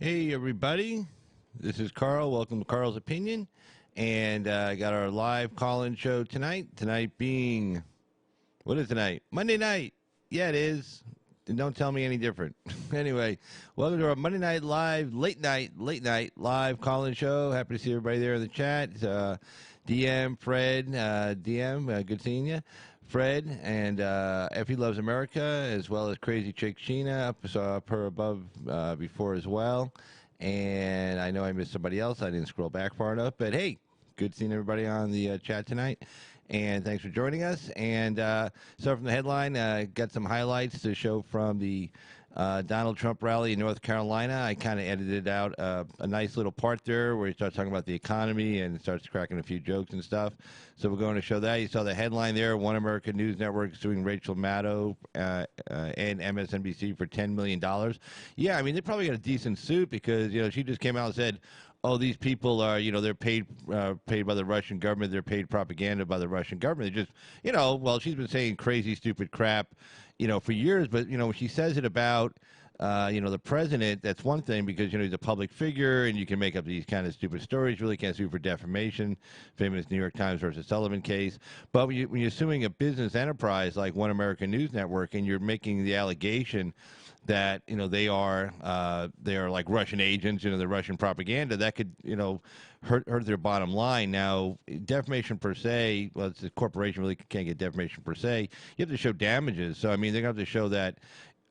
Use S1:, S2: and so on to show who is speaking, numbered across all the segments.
S1: Hey, everybody. This is Carl. Welcome to Carl's Opinion. And I got our live call-in show tonight. Tonight being, what is tonight? Monday night. Yeah, it is. And don't tell me any different. Anyway, welcome to our Monday night live, late night live call-in show. Happy to see everybody there in the chat. DM, Fred, good seeing you. Fred and Effie Loves America, as well as Crazy Chick Sheena. Saw up her above before as well. And I know I missed somebody else. I didn't scroll back far enough. But hey, good seeing everybody on the chat tonight. And thanks for joining us. And so from the headline, got some highlights to show from the Donald Trump rally in North Carolina. I kind of edited out a nice little part there where he starts talking about the economy and starts cracking a few jokes and stuff. So we're going to show that. You saw the headline there. One American News Network suing Rachel Maddow and MSNBC for $10 million. Yeah, I mean, they probably got a decent suit because, she just came out and said, oh, these people are, they're paid by the Russian government. They're paid propaganda by the Russian government. They just, well, she's been saying crazy, stupid crap, for years. But, when she says it about, the president, that's one thing because, he's a public figure and you can make up these kind of stupid stories. You really can't sue for defamation, famous New York Times versus Sullivan case. But when you're suing a business enterprise like One American News Network and you're making the allegation that they are like Russian agents, the Russian propaganda, that could hurt their bottom line. Now, defamation per se, well, it's a corporation, really can't get defamation per se. You have to show damages. So I mean, they're going to have to show that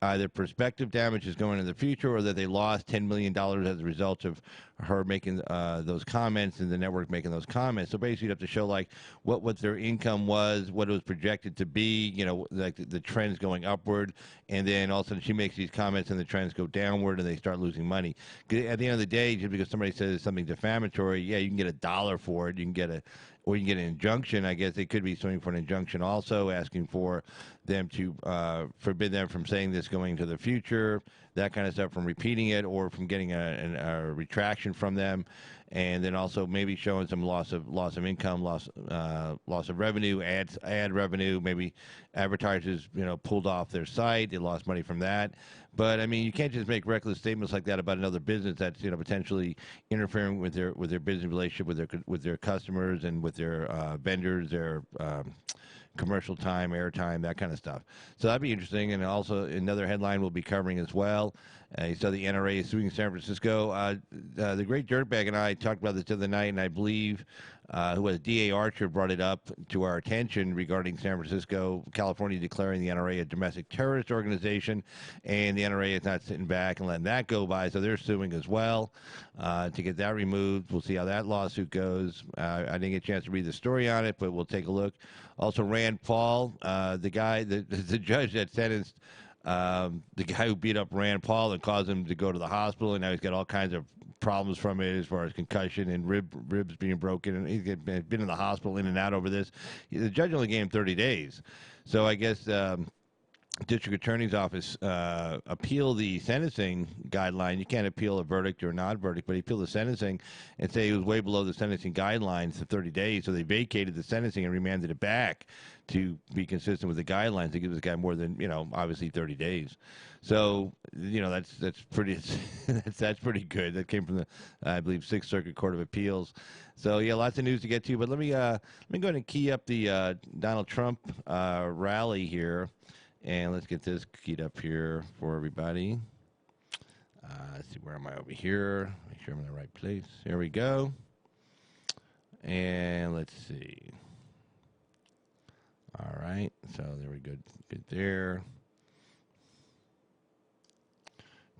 S1: either prospective damages going in the future or that they lost $10 million as a result of her making those comments and the network making those comments. So basically, you have to show like what their income was, what it was projected to be, like the trends going upward, and then all of a sudden she makes these comments and the trends go downward and they start losing money. At the end of the day, just because somebody says something defamatory, yeah, you can get $1 for it, or you can get an injunction. I guess they could be suing for an injunction also, asking for them to forbid them from saying this going into the future, that kind of stuff, from repeating it or from getting a retraction from them, and then also maybe showing some loss of income, loss of revenue, ad revenue. Maybe advertisers pulled off their site, they lost money from that. But I mean, you can't just make reckless statements like that about another business that's potentially interfering with their business relationship with their customers and with their vendors, their commercial time, airtime, that kind of stuff. So that'd be interesting. And also another headline we'll be covering as well. You saw the NRA is suing San Francisco. The great Dirtbag and I talked about this the other night, and I believe who was D.A. Archer brought it up to our attention regarding San Francisco, California declaring the NRA a domestic terrorist organization, and the NRA is not sitting back and letting that go by, so they're suing as well to get that removed. We'll see how that lawsuit goes. I didn't get a chance to read the story on it, but we'll take a look. Also, Rand Paul, the guy, the judge that sentenced the guy who beat up Rand Paul and caused him to go to the hospital, and now he's got all kinds of problems from it as far as concussion and ribs being broken, and he's been in the hospital in and out over this. The judge only gave him 30 days. So I guess district attorney's office appeal the sentencing guideline. You can't appeal a verdict or a non-verdict, but he appealed the sentencing and say it was way below the sentencing guidelines for 30 days. So they vacated the sentencing and remanded it back to be consistent with the guidelines to give this guy more than obviously 30 days. So that's pretty that's pretty good. That came from the I believe Sixth Circuit Court of Appeals. So yeah, lots of news to get to. But let me go ahead and key up the Donald Trump rally here. And let's get this keyed up here for everybody. Let's see, where am I over here? Make sure I'm in the right place. Here we go. And let's see. All right, so there we go. Good there.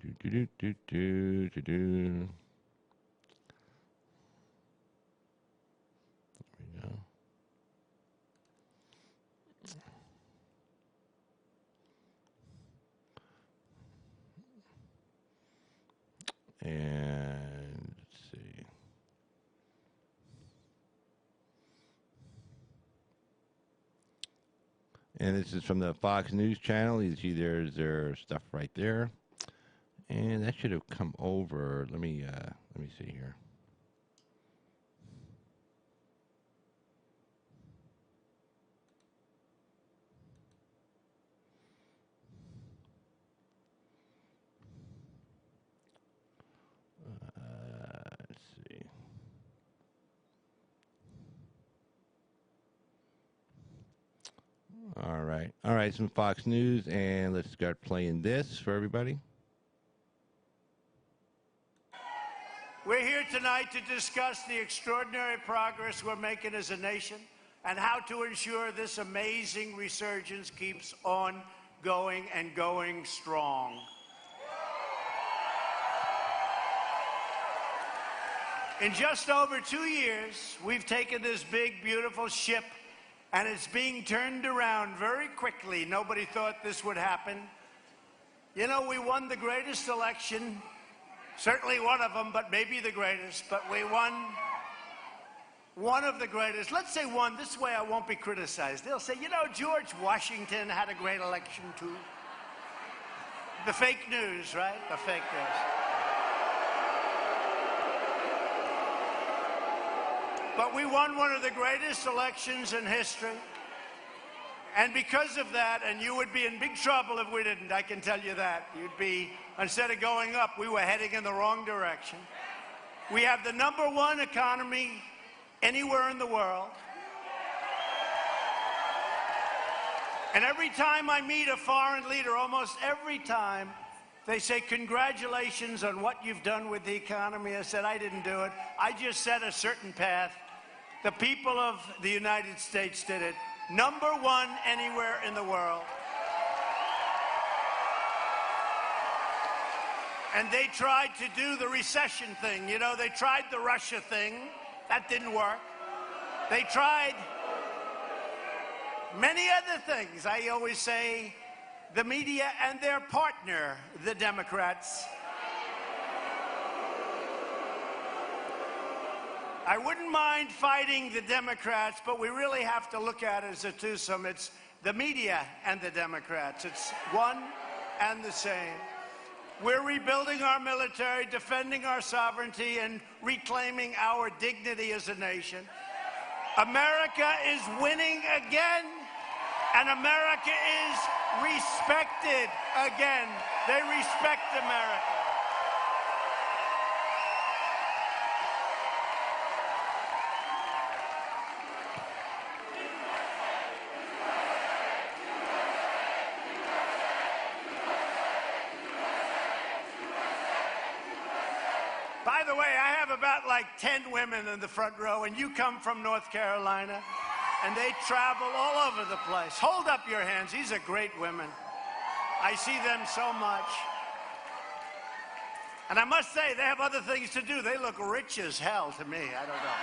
S1: There we go. And let's see. And this is from the Fox News channel. You see there's their stuff right there. And that should have come over. Let me see here. All right, some Fox News, and let's start playing this for everybody.
S2: We're here tonight to discuss the extraordinary progress we're making as a nation and how to ensure this amazing resurgence keeps on going and going strong. In just over 2 years, we've taken this big, beautiful ship, and it's being turned around very quickly. Nobody thought this would happen. You know, we won the greatest election, certainly one of them, but maybe the greatest. But we won one of the greatest. Let's say one. This way I won't be criticized. They'll say, you know, George Washington had a great election, too. The fake news, right? The fake news. But we won one of the greatest elections in history. And because of that, and you would be in big trouble if we didn't, I can tell you that. You'd be, instead of going up, we were heading in the wrong direction. We have the #1 economy anywhere in the world. And every time I meet a foreign leader, almost every time, they say, congratulations on what you've done with the economy. I said, I didn't do it. I just set a certain path. The people of the United States did it. #1 anywhere in the world. And they tried to do the recession thing. You know, they tried the Russia thing. That didn't work. They tried many other things. I always say the media and their partner, the Democrats. I wouldn't mind fighting the Democrats, but we really have to look at it as a twosome. It's the media and the Democrats. It's one and the same. We're rebuilding our military, defending our sovereignty, and reclaiming our dignity as a nation. America is winning again, and America is respected again. They respect America. By the way, I have about like 10 women in the front row, and you come from North Carolina, and they travel all over the place. Hold up your hands. These are great women. I see them so much. And I must say, they have other things to do. They look rich as hell to me. I don't know.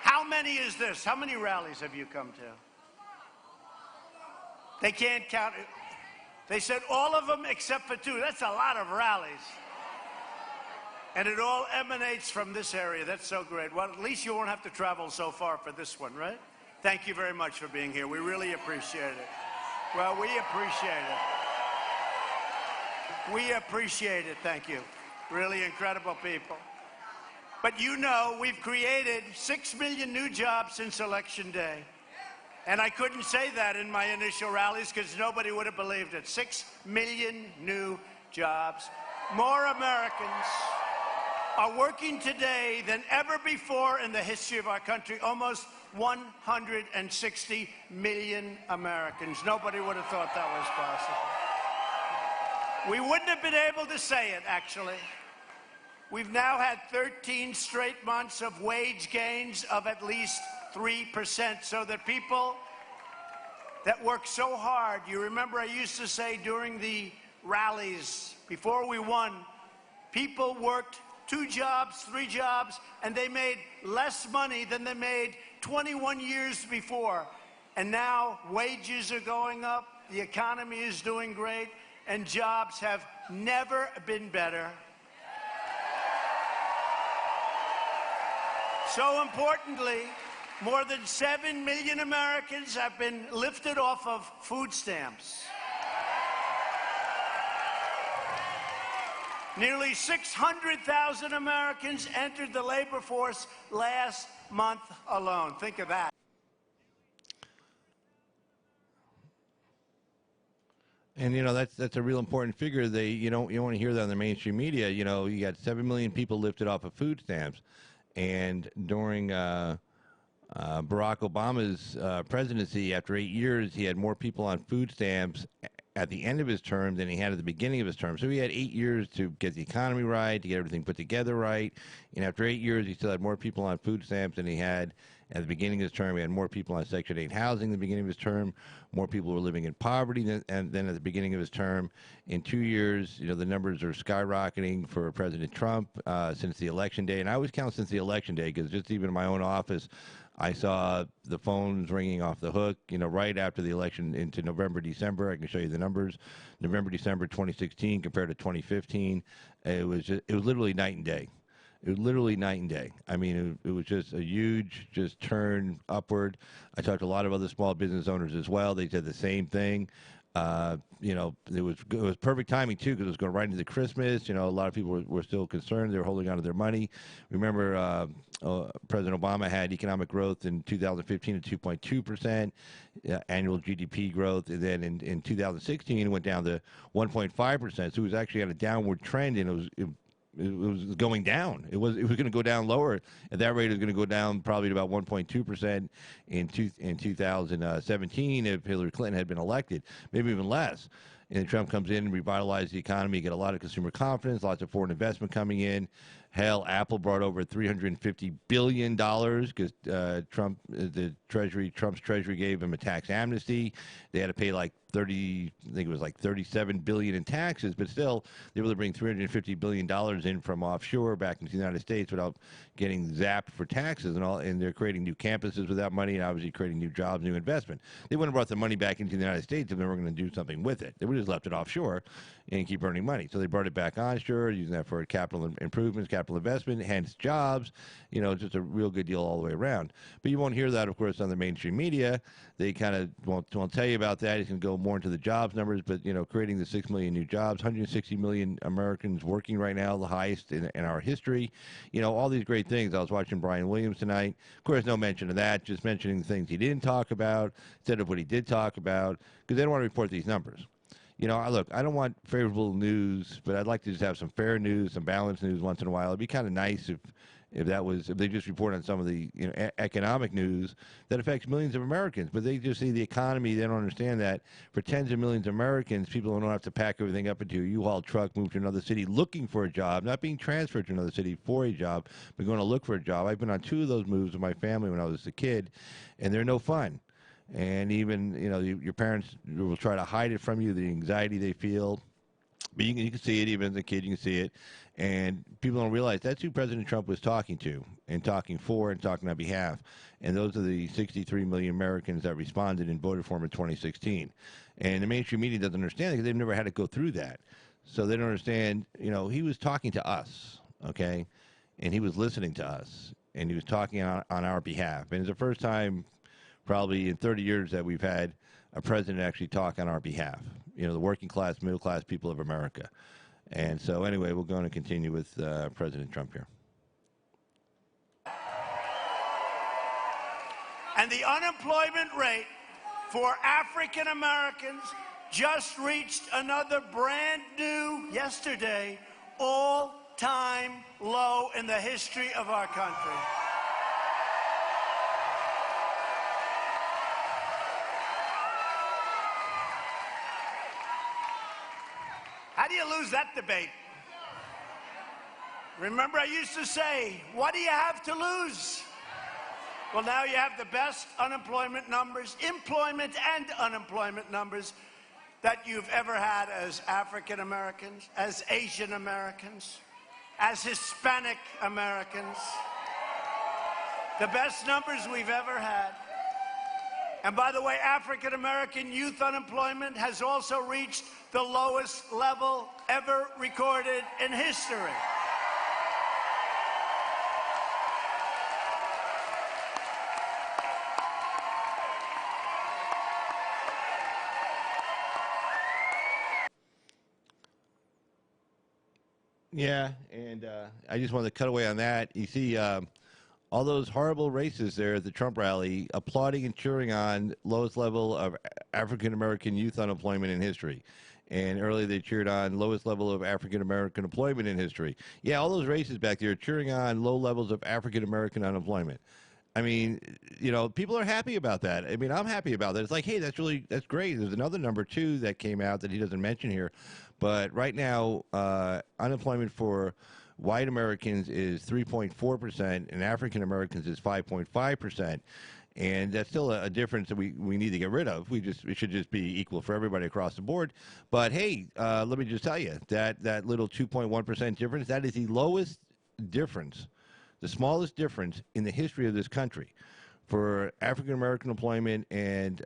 S2: How many is this? How many rallies have you come to? They can't count it. They said all of them except for 2. That's a lot of rallies. And it all emanates from this area. That's so great. Well, at least you won't have to travel so far for this one, right? Thank you very much for being here. We really appreciate it. Well, we appreciate it. We appreciate it. Thank you. Really incredible people. But you know, we've created 6 million new jobs since Election Day. And I couldn't say that in my initial rallies because nobody would have believed it. 6 million new jobs. More Americans are working today than ever before in the history of our country. Almost 160 million Americans. Nobody would have thought that was possible. We wouldn't have been able to say it, actually. We've now had 13 straight months of wage gains of at least 3%, so that people that work so hard, you remember I used to say during the rallies, before we won, people worked 2 jobs, 3 jobs, and they made less money than they made 21 years before. And now wages are going up, the economy is doing great, and jobs have never been better. So importantly, more than 7 million Americans have been lifted off of food stamps. Nearly 600,000 Americans entered the labor force last month alone. Think of that.
S1: And you know that's a real important figure. You don't want to hear that on the mainstream media. You know, you got 7 million people lifted off of food stamps, and during Barack Obama's presidency, after 8 years, he had more people on food stamps at the end of his term than he had at the beginning of his term. So he had 8 years to get the economy right, to get everything put together right. And after 8 years, he still had more people on food stamps than he had at the beginning of his term. He had more people on Section 8 housing at the beginning of his term. More people were living in poverty than at the beginning of his term. In 2 years, the numbers are skyrocketing for President Trump since the election day. And I always count since the election day because just even in my own office, I saw the phones ringing off the hook, right after the election into November, December. I can show you the numbers. November, December 2016 compared to 2015. It was literally night and day. It was literally night and day. I mean, it was just a huge turn upward. I talked to a lot of other small business owners as well. They said the same thing. It was perfect timing too because it was going right into Christmas. A lot of people were still concerned. They were holding on to their money. Remember, President Obama had economic growth in 2015 at 2.2%, annual GDP growth, and then in 2016 it went down to 1.5%. So it was actually on a downward trend, and it was going down. It was going to go down lower. At that rate, it was going to go down probably to about 1.2% in 2017 if Hillary Clinton had been elected, maybe even less. And Trump comes in and revitalizes the economy, get a lot of consumer confidence, lots of foreign investment coming in. Hell, Apple brought over $350 billion because Trump's Treasury gave him a tax amnesty. They had to pay like 37 billion in taxes, but still they were able to bring $350 billion in from offshore back into the United States without getting zapped for taxes and all. And they're creating new campuses with that money and obviously creating new jobs, new investment. They wouldn't have brought the money back into the United States if they were going to do something with it. They would have just left it offshore and keep earning money. So they brought it back onshore, using that for capital improvements, capital investment, hence jobs. Just a real good deal all the way around. But you won't hear that, of course, on the mainstream media. They kind of won't tell you about that. He's going to go more into the jobs numbers, but, creating the 6 million new jobs, 160 million Americans working right now, the highest in our history. All these great things. I was watching Brian Williams tonight. Of course, no mention of that, just mentioning the things he didn't talk about instead of what he did talk about because they don't want to report these numbers. Look, I don't want favorable news, but I'd like to just have some fair news, some balanced news once in a while. It'd be kind of nice if they just report on some of the economic news that affects millions of Americans. But they just see the economy. They don't understand that for tens of millions of Americans, people don't have to pack everything up into a U-Haul truck, move to another city looking for a job, not being transferred to another city for a job, but going to look for a job. I've been on 2 of those moves with my family when I was a kid, and they're no fun. And even, your parents will try to hide it from you, the anxiety they feel. But you can see it, even as a kid, you can see it. And people don't realize that's who President Trump was talking to and talking for and talking on behalf. And those are the 63 million Americans that responded and voted for him in 2016. And the mainstream media doesn't understand it because they've never had to go through that. So they don't understand, he was talking to us, okay? And he was listening to us. And he was talking on our behalf. And it's the first time probably in 30 years that we've had a president actually talk on our behalf, the working class, middle class people of America. And so anyway, we're going to continue with President Trump here.
S2: And the unemployment rate for African Americans just reached another brand new, yesterday, all-time low in the history of our country. How do you lose that debate? Remember, I used to say, what do you have to lose? Well, now you have the best unemployment numbers, employment and unemployment numbers that you've ever had as African Americans, as Asian Americans, as Hispanic Americans. The best numbers we've ever had. And by the way, African American youth unemployment has also reached the lowest level ever recorded in history.
S1: Yeah, and I just wanted to cut away on that. You see all those horrible racists there at the Trump rally applauding and cheering on lowest level of African-American youth unemployment in history. And earlier they cheered on lowest level of African-American employment in history. Yeah, all those racists back there cheering on low levels of African-American unemployment. I mean, people are happy about that. I mean, I'm happy about that. It's like, hey, that's great. There's another number too that came out that he doesn't mention here, but right now, unemployment for white Americans is 3.4%, and African Americans is 5.5%. And that's still a difference that we need to get rid of. It should just be equal for everybody across the board. But hey, let me just tell you that little 2.1% difference, that is the lowest difference, the smallest difference in the history of this country for African American employment and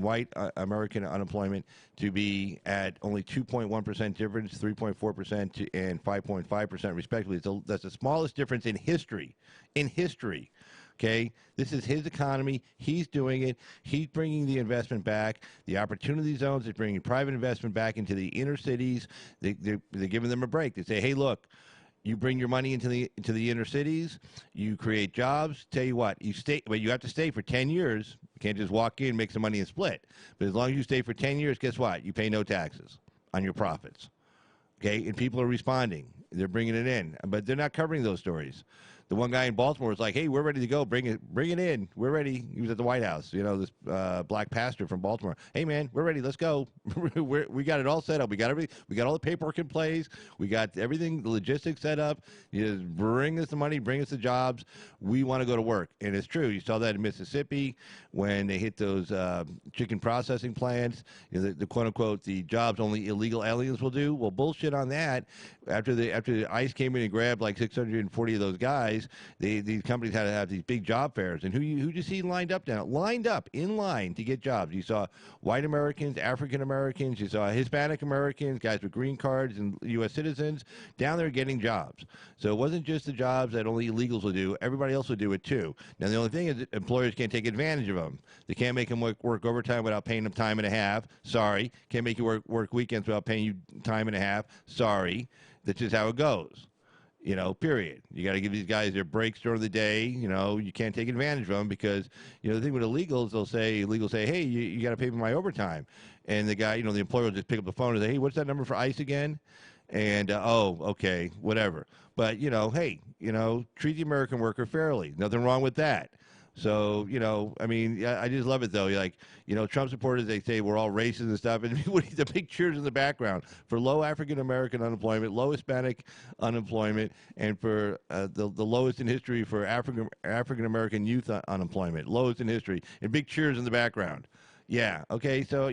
S1: white American unemployment to be at only 2.1% difference, 3.4% and 5.5% respectively. That's the smallest difference in history. In history. Okay, this is his economy. He's doing it. He's bringing the investment back. The opportunity zones. He's bringing private investment back into the inner cities. They're giving them a break. They say, hey, look, you bring your money into the inner cities. You create jobs. Tell you what, but you have to stay for 10 years. You can't just walk in, make some money, and split. But as long as you stay for 10 years, guess what? You pay no taxes on your profits. Okay, and people are responding. They're bringing it in, but they're not covering those stories. The one guy in Baltimore was like, hey, we're ready to go. Bring it in. We're ready. He was at the White House, this black pastor from Baltimore. Hey, man, we're ready. Let's go. We got it all set up. We got everything. We got all the paperwork in place. We got everything, the logistics set up. You just bring us the money, bring us the jobs. We want to go to work. And it's true. You saw that in Mississippi when they hit those chicken processing plants, the quote-unquote, the jobs only illegal aliens will do. Well, bullshit on that. After the ICE came in and grabbed like 640 of those guys, these companies had to have these big job fairs. And who did you see lined up in line to get jobs? You saw white Americans, African Americans, you saw Hispanic Americans, guys with green cards and U.S. citizens down there getting jobs. So it wasn't just the jobs that only illegals would do. Everybody else would do it too. Now, the only thing is that employers can't take advantage of them. They can't make them work overtime without paying them time and a half. Sorry. Can't make you work weekends without paying you time and a half. Sorry. That's just how it goes. Period. You got to give these guys their breaks during the day. You can't take advantage of them because, the thing with illegals, illegals say, hey, you got to pay for my overtime. And the guy, the employer will just pick up the phone and say, hey, what's that number for ICE again? And, okay, whatever. But, hey, treat the American worker fairly. Nothing wrong with that. So, I just love it, though. Trump supporters, they say we're all racist and stuff. And the big cheers in the background for low African-American unemployment, low Hispanic unemployment, and for the lowest in history for African-American youth unemployment, lowest in history, and big cheers in the background. Yeah, okay, so,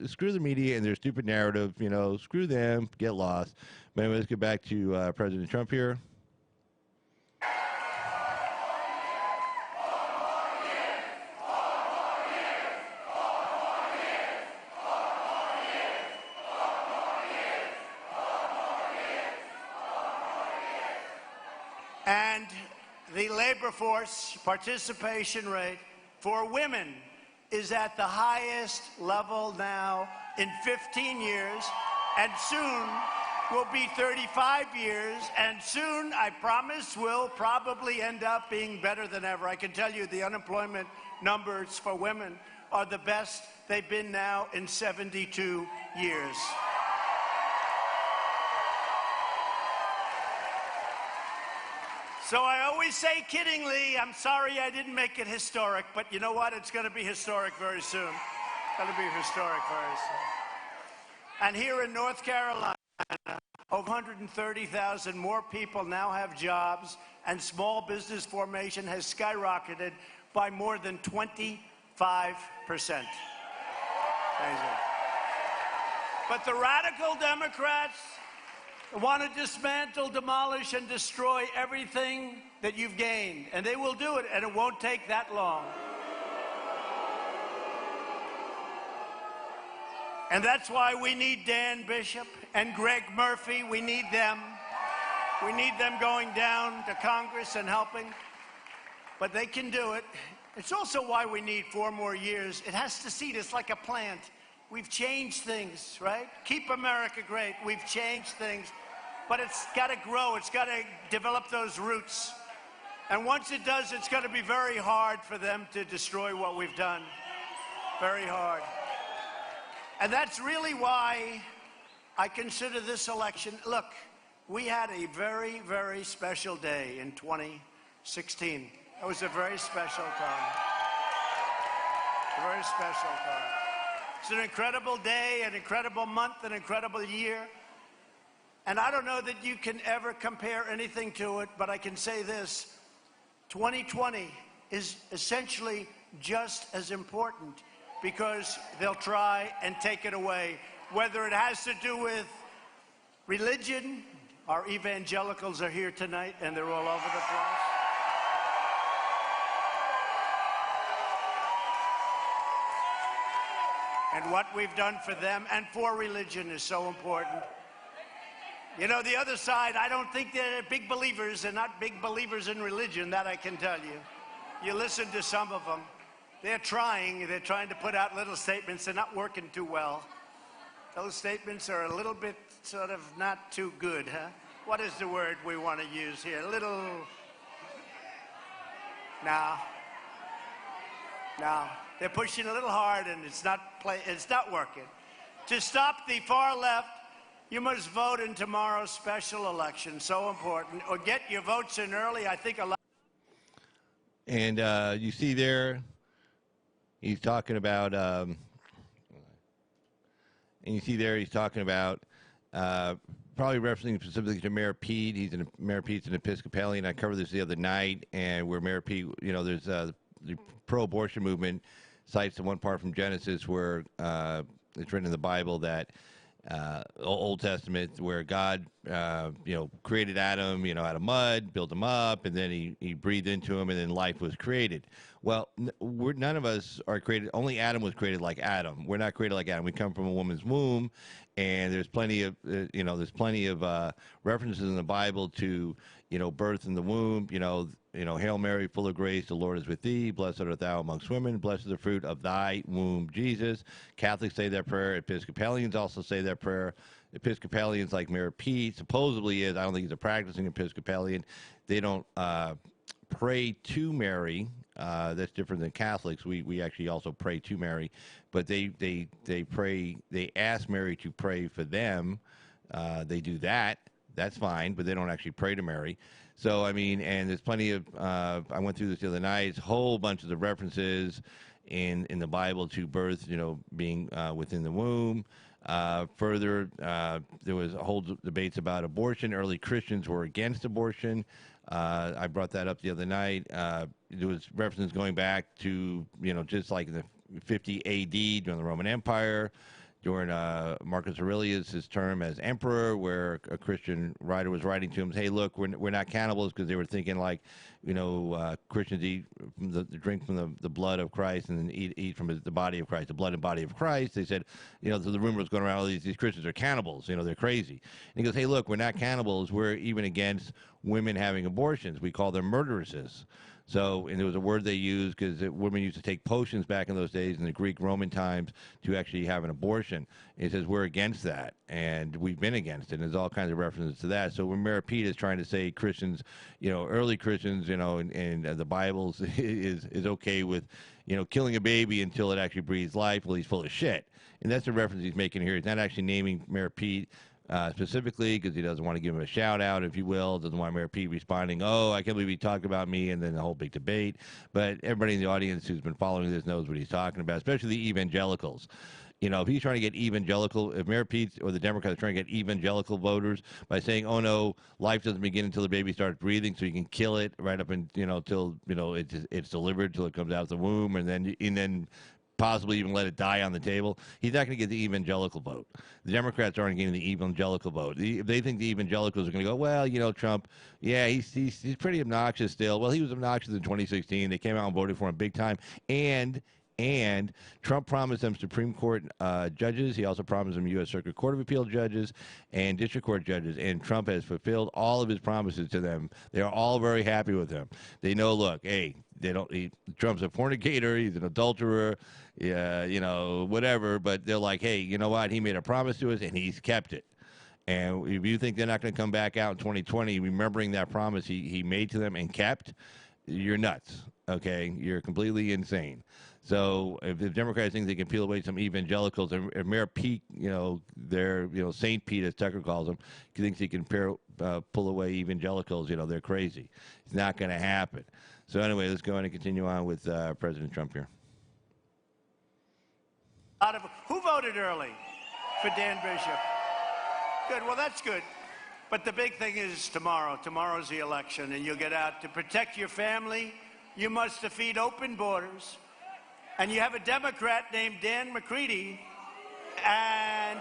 S1: screw the media and their stupid narrative. Screw them, get lost. But anyway, let's get back to President Trump here.
S2: And the labor force participation rate for women is at the highest level now in 15 years, and soon will be 35 years, and soon, I promise, will probably end up being better than ever. I can tell you the unemployment numbers for women are the best they've been now in 72 years. So I always say kiddingly, I'm sorry I didn't make it historic, but you know what? It's going to be historic very soon. It's going to be historic very soon. And here in North Carolina, over 130,000 more people now have jobs, and small business formation has skyrocketed by more than 25%. But the radical Democrats want to dismantle, demolish, and destroy everything that you've gained. And they will do it, and it won't take that long. And that's why we need Dan Bishop and Greg Murphy. We need them. We need them going down to Congress and helping. But they can do it. It's also why we need 4 more years. It has to seed us like a plant. We've changed things, right? Keep America great. We've changed things. But it's got to grow. It's got to develop those roots. And once it does, it's going to be very hard for them to destroy what we've done. Very hard. And that's really why I consider this election. Look, we had a very, very special day in 2016. It was a very special time. A very special time. It's an incredible day, an incredible month, an incredible year. And I don't know that you can ever compare anything to it, but I can say this. 2020 is essentially just as important because they'll try and take it away. Whether it has to do with religion, our evangelicals are here tonight and they're all over the place. And what we've done for them and for religion is so important. You know, the other side, I don't think they're big believers. They're not big believers in religion, that I can tell you. You listen to some of them. They're trying to put out little statements. They're not working too well. Those statements are a little bit sort of not too good, huh? What is the word we want to use here? A little... Now, they're pushing a little hard and it's not working. To stop the far left, you must vote in tomorrow's special election. So important. Or get your votes in early. I think a lot.
S1: And you see there, he's talking about, probably referencing specifically to Mayor Pete. Mayor Pete's an Episcopalian. I covered this the other night, and where Mayor Pete, you know, there's the pro-abortion movement cites the one part from Genesis where it's written in the Bible that Old Testament where God, created Adam, out of mud, built him up, and then he breathed into him, and then life was created. Well, none of us are created. Only Adam was created like Adam. We're not created like Adam. We come from a woman's womb, and there's plenty of, references in the Bible to, birth in the womb. Hail Mary, full of grace, the Lord is with thee. Blessed art thou amongst women. Blessed is the fruit of thy womb, Jesus. Catholics say that prayer. Episcopalians also say that prayer. Episcopalians, like Mayor Pete, supposedly is. I don't think he's a practicing Episcopalian. They don't pray to Mary. That's different than Catholics. We actually also pray to Mary, but they pray. They ask Mary to pray for them. They do that. That's fine, but they don't actually pray to Mary. So, I mean, and there's plenty of, I went through this the other night, a whole bunch of the references in the Bible to birth, being within the womb. Further, there was a whole debates about abortion. Early Christians were against abortion. I brought that up the other night. There was references going back to, just like in the 50 A.D. during the Roman Empire, during Marcus Aurelius' term as emperor, where a Christian writer was writing to him, hey, look, we're not cannibals, because they were thinking like, Christians eat drink from the blood of Christ and then eat from the body of Christ, the blood and body of Christ. They said, so the rumor was going around, all these Christians are cannibals, they're crazy. And he goes, hey, look, we're not cannibals. We're even against women having abortions. We call them murderesses. So, and there was a word they used because women used to take potions back in those days in the Greek Roman times to actually have an abortion. And he says we're against that, and we've been against it. And there's all kinds of references to that. So when Mayor Pete is trying to say Christians, early Christians, and the Bible is okay with, killing a baby until it actually breathes life, well, he's full of shit. And that's the reference he's making here. He's not actually naming Mayor Pete specifically, because he doesn't want to give him a shout out, if you will. Doesn't want Mayor Pete responding, oh, I can't believe he talked about me, and then the whole big debate. But everybody in the audience who's been following this knows what he's talking about, especially the evangelicals. If he's trying to get evangelical, if Mayor Pete or the Democrats are trying to get evangelical voters by saying, oh, no, life doesn't begin until the baby starts breathing, so you can kill it right up until it's delivered, till it comes out of the womb, and then possibly even let it die on the table, he's not going to get the evangelical vote. The Democrats aren't getting the evangelical vote. They think the evangelicals are going to go, well, Trump, yeah, he's pretty obnoxious still. Well, he was obnoxious in 2016. They came out and voted for him big time. And Trump promised them Supreme Court judges. He also promised them U.S. Circuit Court of Appeal judges and District Court judges. And Trump has fulfilled all of his promises to them. They are all very happy with him. They know, look, hey, Trump's a fornicator. He's an adulterer. Whatever. But they're like, hey, you know what? He made a promise to us, and he's kept it. And if you think they're not going to come back out in 2020 remembering that promise he made to them and kept, you're nuts. Okay, you're completely insane. So if the Democrats think they can peel away some evangelicals, and Mayor Pete, their Saint Pete, as Tucker calls him, thinks he can pull away evangelicals, they're crazy. It's not going to happen. So anyway, let's go on and continue on with President Trump here.
S2: Who voted early for Dan Bishop? Good. Well, that's good. But the big thing is tomorrow. Tomorrow's the election, and you'll get out to protect your family. You must defeat open borders. And you have a Democrat named Dan McCready, and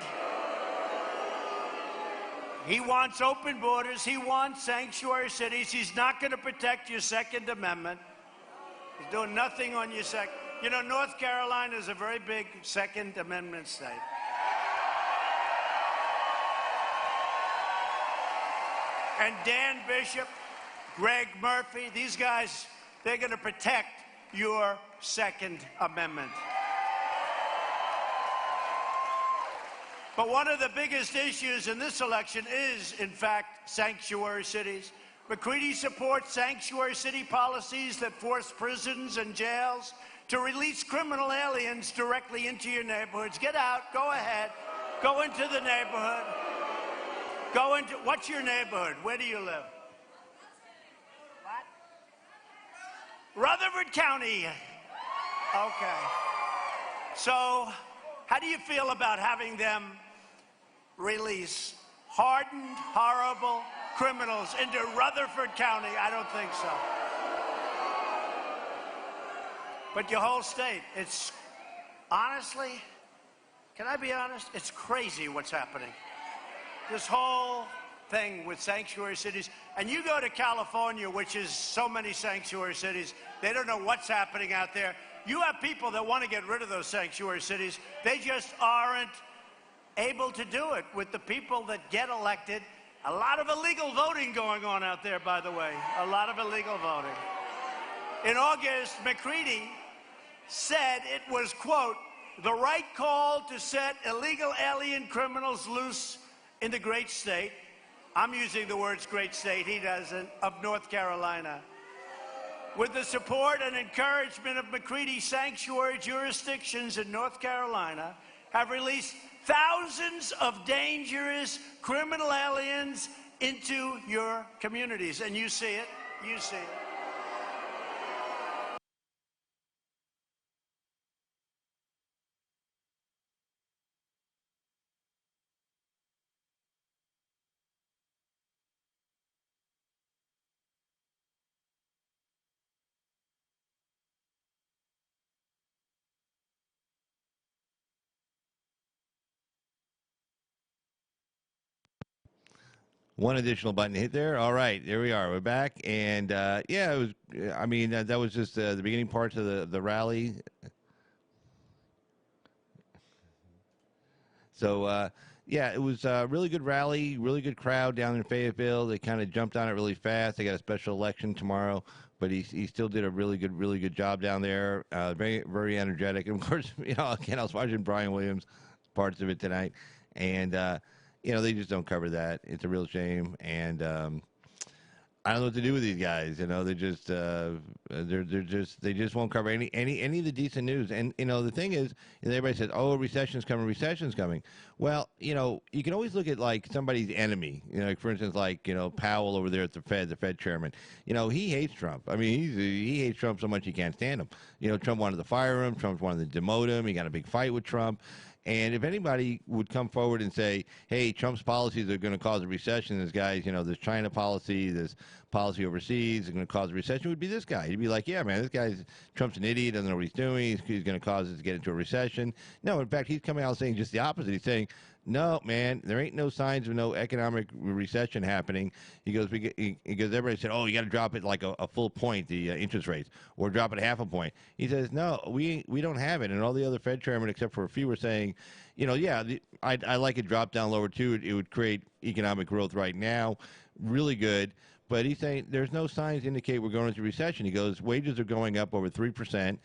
S2: he wants open borders. He wants sanctuary cities. He's not going to protect your Second Amendment. He's doing nothing on your second. North Carolina is a very big Second Amendment state. And Dan Bishop, Greg Murphy, these guys, they're going to protect your Second Amendment. But one of the biggest issues in this election is, in fact, sanctuary cities. McCready supports sanctuary city policies that force prisons and jails to release criminal aliens directly into your neighborhoods. Get out, go ahead, go into the neighborhood. What's your neighborhood? Where do you live? What? Rutherford County. Okay. So, how do you feel about having them release hardened, horrible criminals into Rutherford County? I don't think so. But your whole state, it's honestly, can I be honest? It's crazy what's happening. This whole thing with sanctuary cities. And you go to California, which is so many sanctuary cities, they don't know what's happening out there. You have people that want to get rid of those sanctuary cities. They just aren't able to do it with the people that get elected. A lot of illegal voting going on out there, by the way. A lot of illegal voting. In August, McCready said it was, quote, the right call to set illegal alien criminals loose in the great state. I'm using the words great state, he doesn't, of North Carolina. With the support and encouragement of McCready, sanctuary jurisdictions in North Carolina have released thousands of dangerous criminal aliens into your communities. And you see it, you see it.
S1: One additional button hit there. All right, there we are. We're back, and yeah, it was. I mean, that was just the beginning parts of the rally. So yeah, it was a really good rally, really good crowd down in Fayetteville. They kind of jumped on it really fast. They got a special election tomorrow, but he still did a really good job down there. Very very energetic. And of course, again, I was watching Brian Williams parts of it tonight, and they just don't cover that. It's a real shame, and I don't know what to do with these guys. They just they just won't cover any of the decent news. And the thing is, everybody says, "Oh, recession's coming." Well, you can always look at like somebody's enemy. Like for instance, like Powell over there at the Fed chairman. He hates Trump. I mean, he hates Trump so much he can't stand him. Trump wanted to fire him. Trump wanted to demote him. He got a big fight with Trump. And if anybody would come forward and say, hey, Trump's policies are going to cause a recession, this guy's, this China policy, this policy overseas is going to cause a recession, it would be this guy. He'd be like, yeah, man, Trump's an idiot, doesn't know what he's doing, he's going to cause us to get into a recession. No, in fact, he's coming out saying just the opposite. He's saying, no, man, there ain't no signs of no economic recession happening. He goes, everybody said, oh, you got to drop it like a full point, the interest rates, or drop it a half a point. He says, no, we don't have it. And all the other Fed chairmen, except for a few, were saying, I like it dropped down lower too. It would create economic growth right now, really good. But he's saying there's no signs to indicate we're going into recession. He goes, wages are going up over 3%.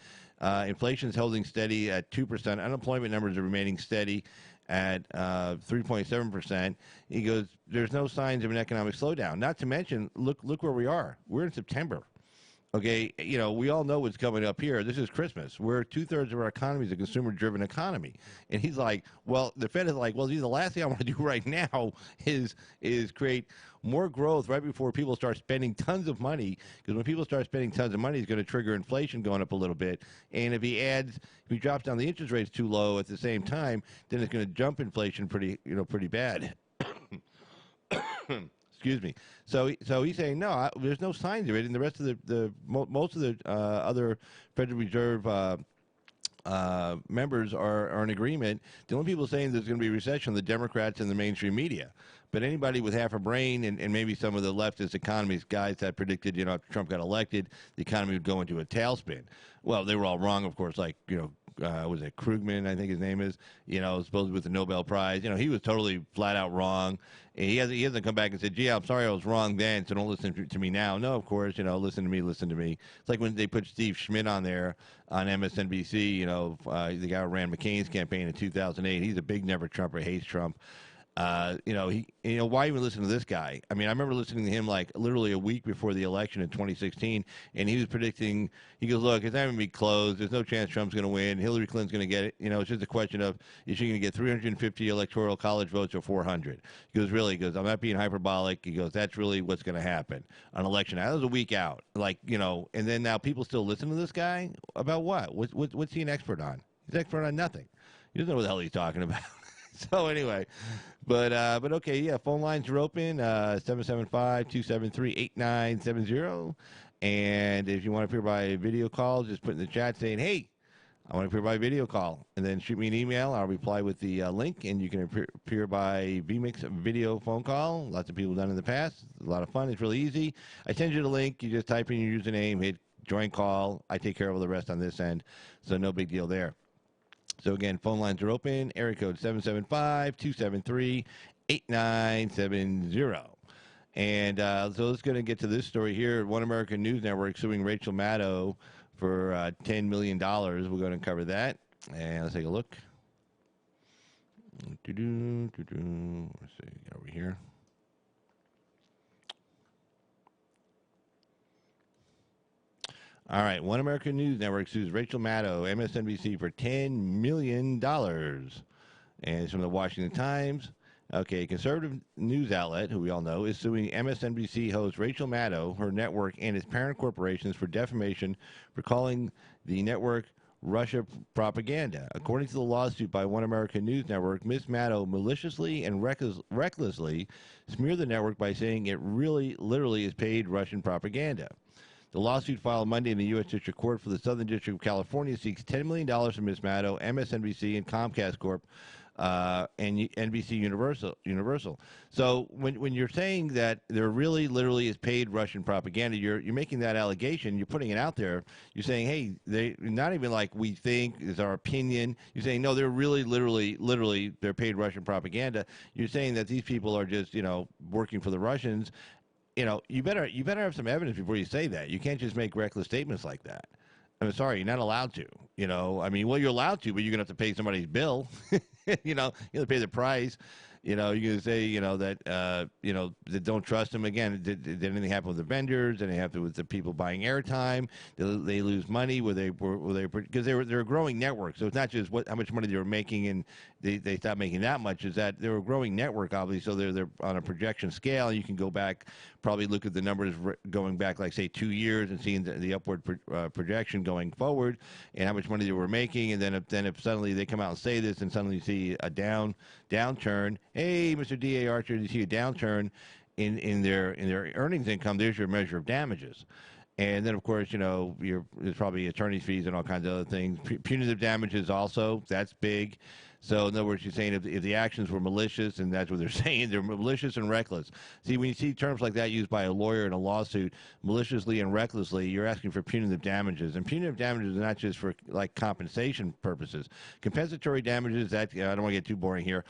S1: Inflation's holding steady at 2%. Unemployment numbers are remaining steady at 3.7%. He goes, there's no signs of an economic slowdown. Not to mention, look where we are. We're in September. Okay, we all know what's coming up here. This is Christmas. We're 2/3 of our economy is a consumer-driven economy, and he's like, "Well, the Fed is like, well, the last thing I want to do right now is create more growth right before people start spending tons of money. Because when people start spending tons of money, it's going to trigger inflation going up a little bit. And if he drops down the interest rates too low at the same time, then it's going to jump inflation pretty bad." Excuse me. So he's saying no. There's no signs of it, and the rest of most of the other Federal Reserve members are in agreement. The only people saying there's going to be a recession are the Democrats and the mainstream media. But anybody with half a brain and maybe some of the leftist economists guys that predicted, after Trump got elected, the economy would go into a tailspin. Well, they were all wrong, of course. Like was it Krugman? I think his name is. Supposedly with the Nobel Prize. He was totally flat out wrong. And he hasn't come back and said, "Gee, I'm sorry I was wrong then, so don't listen to me now." No, of course, listen to me. It's like when they put Steve Schmidt on there on MSNBC. The guy who ran McCain's campaign in 2008. He's a big never Trumper, hates Trump. Why even listen to this guy? I mean, I remember listening to him like literally a week before the election in 2016, and he was predicting. He goes, "Look, it's not going to be close. There's no chance Trump's going to win. Hillary Clinton's going to get it. It's just a question of is she going to get 350 electoral college votes or 400?" He goes, "Really?" He goes, "I'm not being hyperbolic." He goes, "That's really what's going to happen on election night." That was a week out, and then now people still listen to this guy about what? What's he an expert on? He's an expert on nothing. He doesn't know what the hell he's talking about. So anyway, but okay, yeah, phone lines are open, 775-273-8970. And if you want to appear by video call, just put in the chat saying, "Hey, I want to appear by video call," and then shoot me an email. I'll reply with the link, and you can appear by vMix video phone call. Lots of people have done it in the past. It's a lot of fun. It's really easy. I send you the link. You just type in your username, hit join call. I take care of all the rest on this end, so no big deal there. So, again, phone lines are open. Area code 775-273-8970. And so let's going to get to this story here. One American News Network suing Rachel Maddow for $10 million. We're going to cover that. And let's take a look. Let's see, get over here. All right, One American News Network sues Rachel Maddow, MSNBC, for $10 million. And it's from the Washington Times. Okay, a conservative news outlet, who we all know, is suing MSNBC host Rachel Maddow, her network, and its parent corporations for defamation for calling the network Russia propaganda. According to the lawsuit by One American News Network, Ms. Maddow maliciously and recklessly smeared the network by saying it really, literally is paid Russian propaganda. The lawsuit filed Monday in the U.S. District Court for the Southern District of California seeks $10 million from Ms. Maddow, MSNBC, and Comcast Corp., and NBC Universal. So when you're saying that there really, literally is paid Russian propaganda, you're making that allegation. You're putting it out there. You're saying, hey, they not even like we think is our opinion. You're saying no, they're really, literally, they're paid Russian propaganda. You're saying that these people are just working for the Russians. You better have some evidence before you say that. You can't just make reckless statements like that. I'm sorry, you're not allowed to. You're allowed to, but you're gonna have to pay somebody's bill. You have to pay the price. You're gonna say, that that don't trust them. Again, did anything happen with the vendors? Did anything happen with the people buying airtime? Did they lose money? Were they because they're a growing network. So it's not just how much money they were making and they stopped making that much. Is that they're a growing network, obviously. So they're on a projection scale. You can go back, probably look at the numbers going back, like say 2 years, and seeing the upward projection going forward, and how much money they were making. And then if suddenly they come out and say this, and suddenly you see a downturn. Hey, Mr. D.A. Archer, you see a downturn in their earnings income. There's your measure of damages. And then, of course, there's probably attorney's fees and all kinds of other things. Punitive damages also, that's big. So, in other words, you're saying if the actions were malicious, and that's what they're saying, they're malicious and reckless. See, when you see terms like that used by a lawyer in a lawsuit, maliciously and recklessly, you're asking for punitive damages. And punitive damages are not just for, like, compensation purposes. Compensatory damages, I don't want to get too boring here.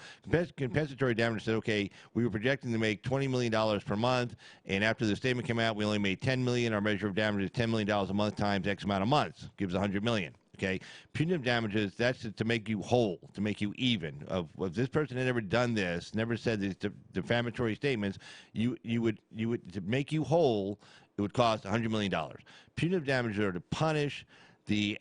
S1: Compensatory damages said, okay, we were projecting to make $20 million per month, and after the statement came out, we only made $10 million. Our measure of damage is $10 million a month times X amount of months. Gives $100 million. Okay, punitive damages, that's to make you whole, to make you even. If this person had never done this, never said these defamatory statements, you would to make you whole, it would cost $100 million. Punitive damages are to punish the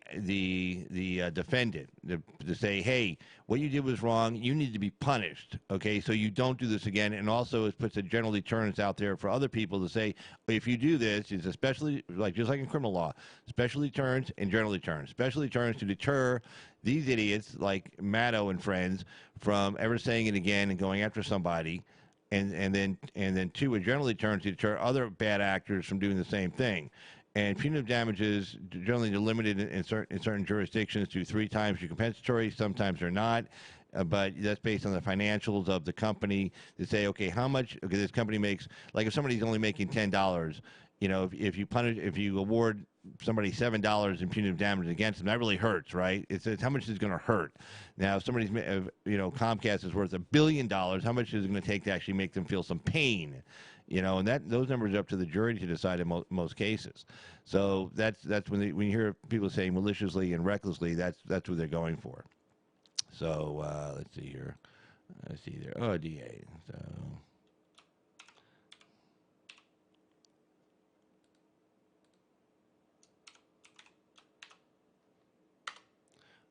S1: defendant, to say, hey, what you did was wrong. You need to be punished. Okay, so you don't do this again. And also, it puts a general deterrence out there for other people to say, if you do this, it's especially just like in criminal law, special deterrence and general deterrence. Special deterrence to deter these idiots like Maddow and friends from ever saying it again and going after somebody. And then two, a general deterrence to deter other bad actors from doing the same thing. And punitive damages generally are limited in certain jurisdictions to 3 times your compensatory. Sometimes they're not, but that's based on the financials of the company. To say, okay, how much? Okay, this company makes. Like if somebody's only making $10, if you award somebody $7 in punitive damage against them, that really hurts, right? It's how much is going to hurt. Now, if somebody's, Comcast is worth $1 billion, how much is it going to take to actually make them feel some pain? And those numbers are up to the jury to decide in most cases. So that's when you hear people saying maliciously and recklessly, that's what they're going for. So let's see here. Let's see there. Oh, DA. So.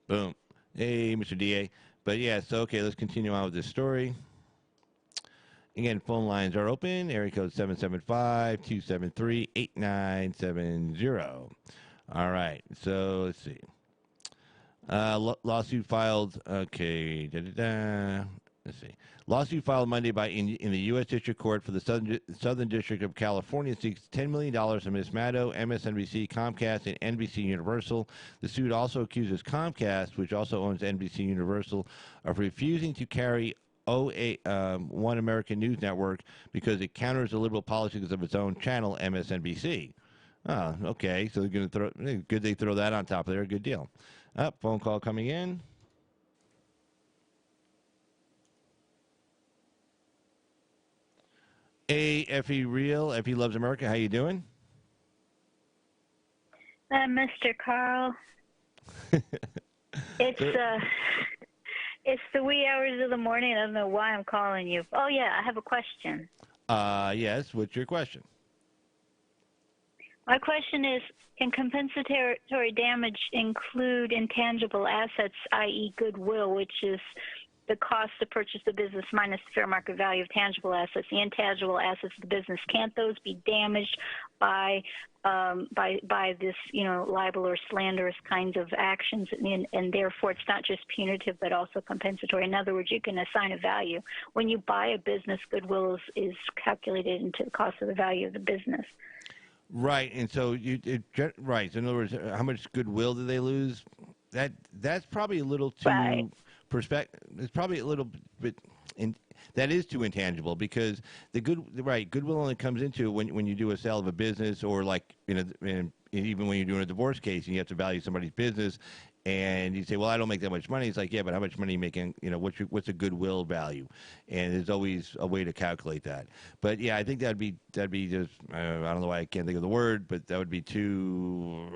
S1: Boom. Hey, Mr. DA. But yeah, so okay, let's continue on with this story. Again, phone lines are open. Area code 775-273-8970. All right. So let's see. Lawsuit filed. Okay. Let's see. Lawsuit filed Monday in the U.S. District Court for the Southern District of California seeks $10 million from Ms. Maddow, MSNBC, Comcast, and NBC Universal. The suit also accuses Comcast, which also owns NBC Universal, of refusing to carry One American News Network because it counters the liberal policies of its own channel, MSNBC. Oh, okay. So they're going to good they throw that on top of there. Good deal. Phone call coming in. Hey, Effie Real. Effie Loves America. How you doing?
S3: Mr. Carl. It's the wee hours of the morning. I don't know why I'm calling you. Oh, yeah, I have a question.
S1: Yes. What's your question?
S3: My question is, can compensatory damage include intangible assets, i.e. goodwill, which is the cost to purchase the business minus the fair market value of tangible assets, the intangible assets of the business? Can't those be damaged by this, libel or slanderous kinds of actions, and therefore it's not just punitive but also compensatory? In other words, you can assign a value. When you buy a business, goodwill is calculated into the cost of the value of the business.
S1: Right, and so right. So in other words, how much goodwill do they lose? That's probably a little too
S3: right.
S1: It's probably a little bit. That is too intangible because goodwill only comes into it when you do a sale of a business, or like even when you're doing a divorce case and you have to value somebody's business, and you say, well, I don't make that much money. It's like, yeah, but how much money are you making? What's a goodwill value? And there's always a way to calculate that. But yeah, I think that'd be just I don't know why I can't think of the word, but that would be too.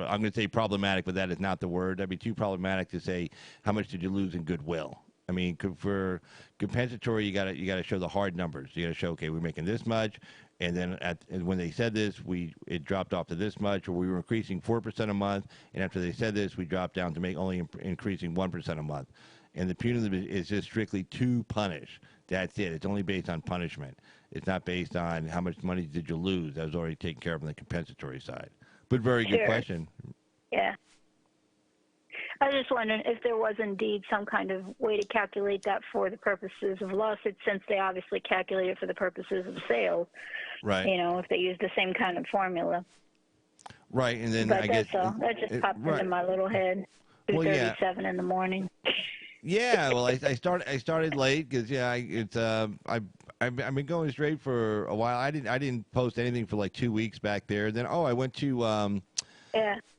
S1: I'm going to say problematic, but that is not the word. That'd be too problematic to say how much did you lose in goodwill. I mean, for compensatory, you got to show the hard numbers. You got to show, okay, we're making this much, and then when they said this, it dropped off to this much, or we were increasing 4% a month, and after they said this, we dropped down to make only increasing 1% a month. And the punitive is just strictly to punish. That's it. It's only based on punishment. It's not based on how much money did you lose. That was already taken care of on the compensatory side. But very good question.
S3: Yeah. I was just wondering if there was indeed some kind of way to calculate that for the purposes of lawsuits, since they obviously calculate it for the purposes of sales.
S1: Right.
S3: If they use the same kind of formula.
S1: Right, and then
S3: but
S1: I guess
S3: all. That just popped into my little head. 2:37 in the morning.
S1: Yeah, well, I started late because I've been going straight for a while. I didn't post anything for like 2 weeks back there. Then I went to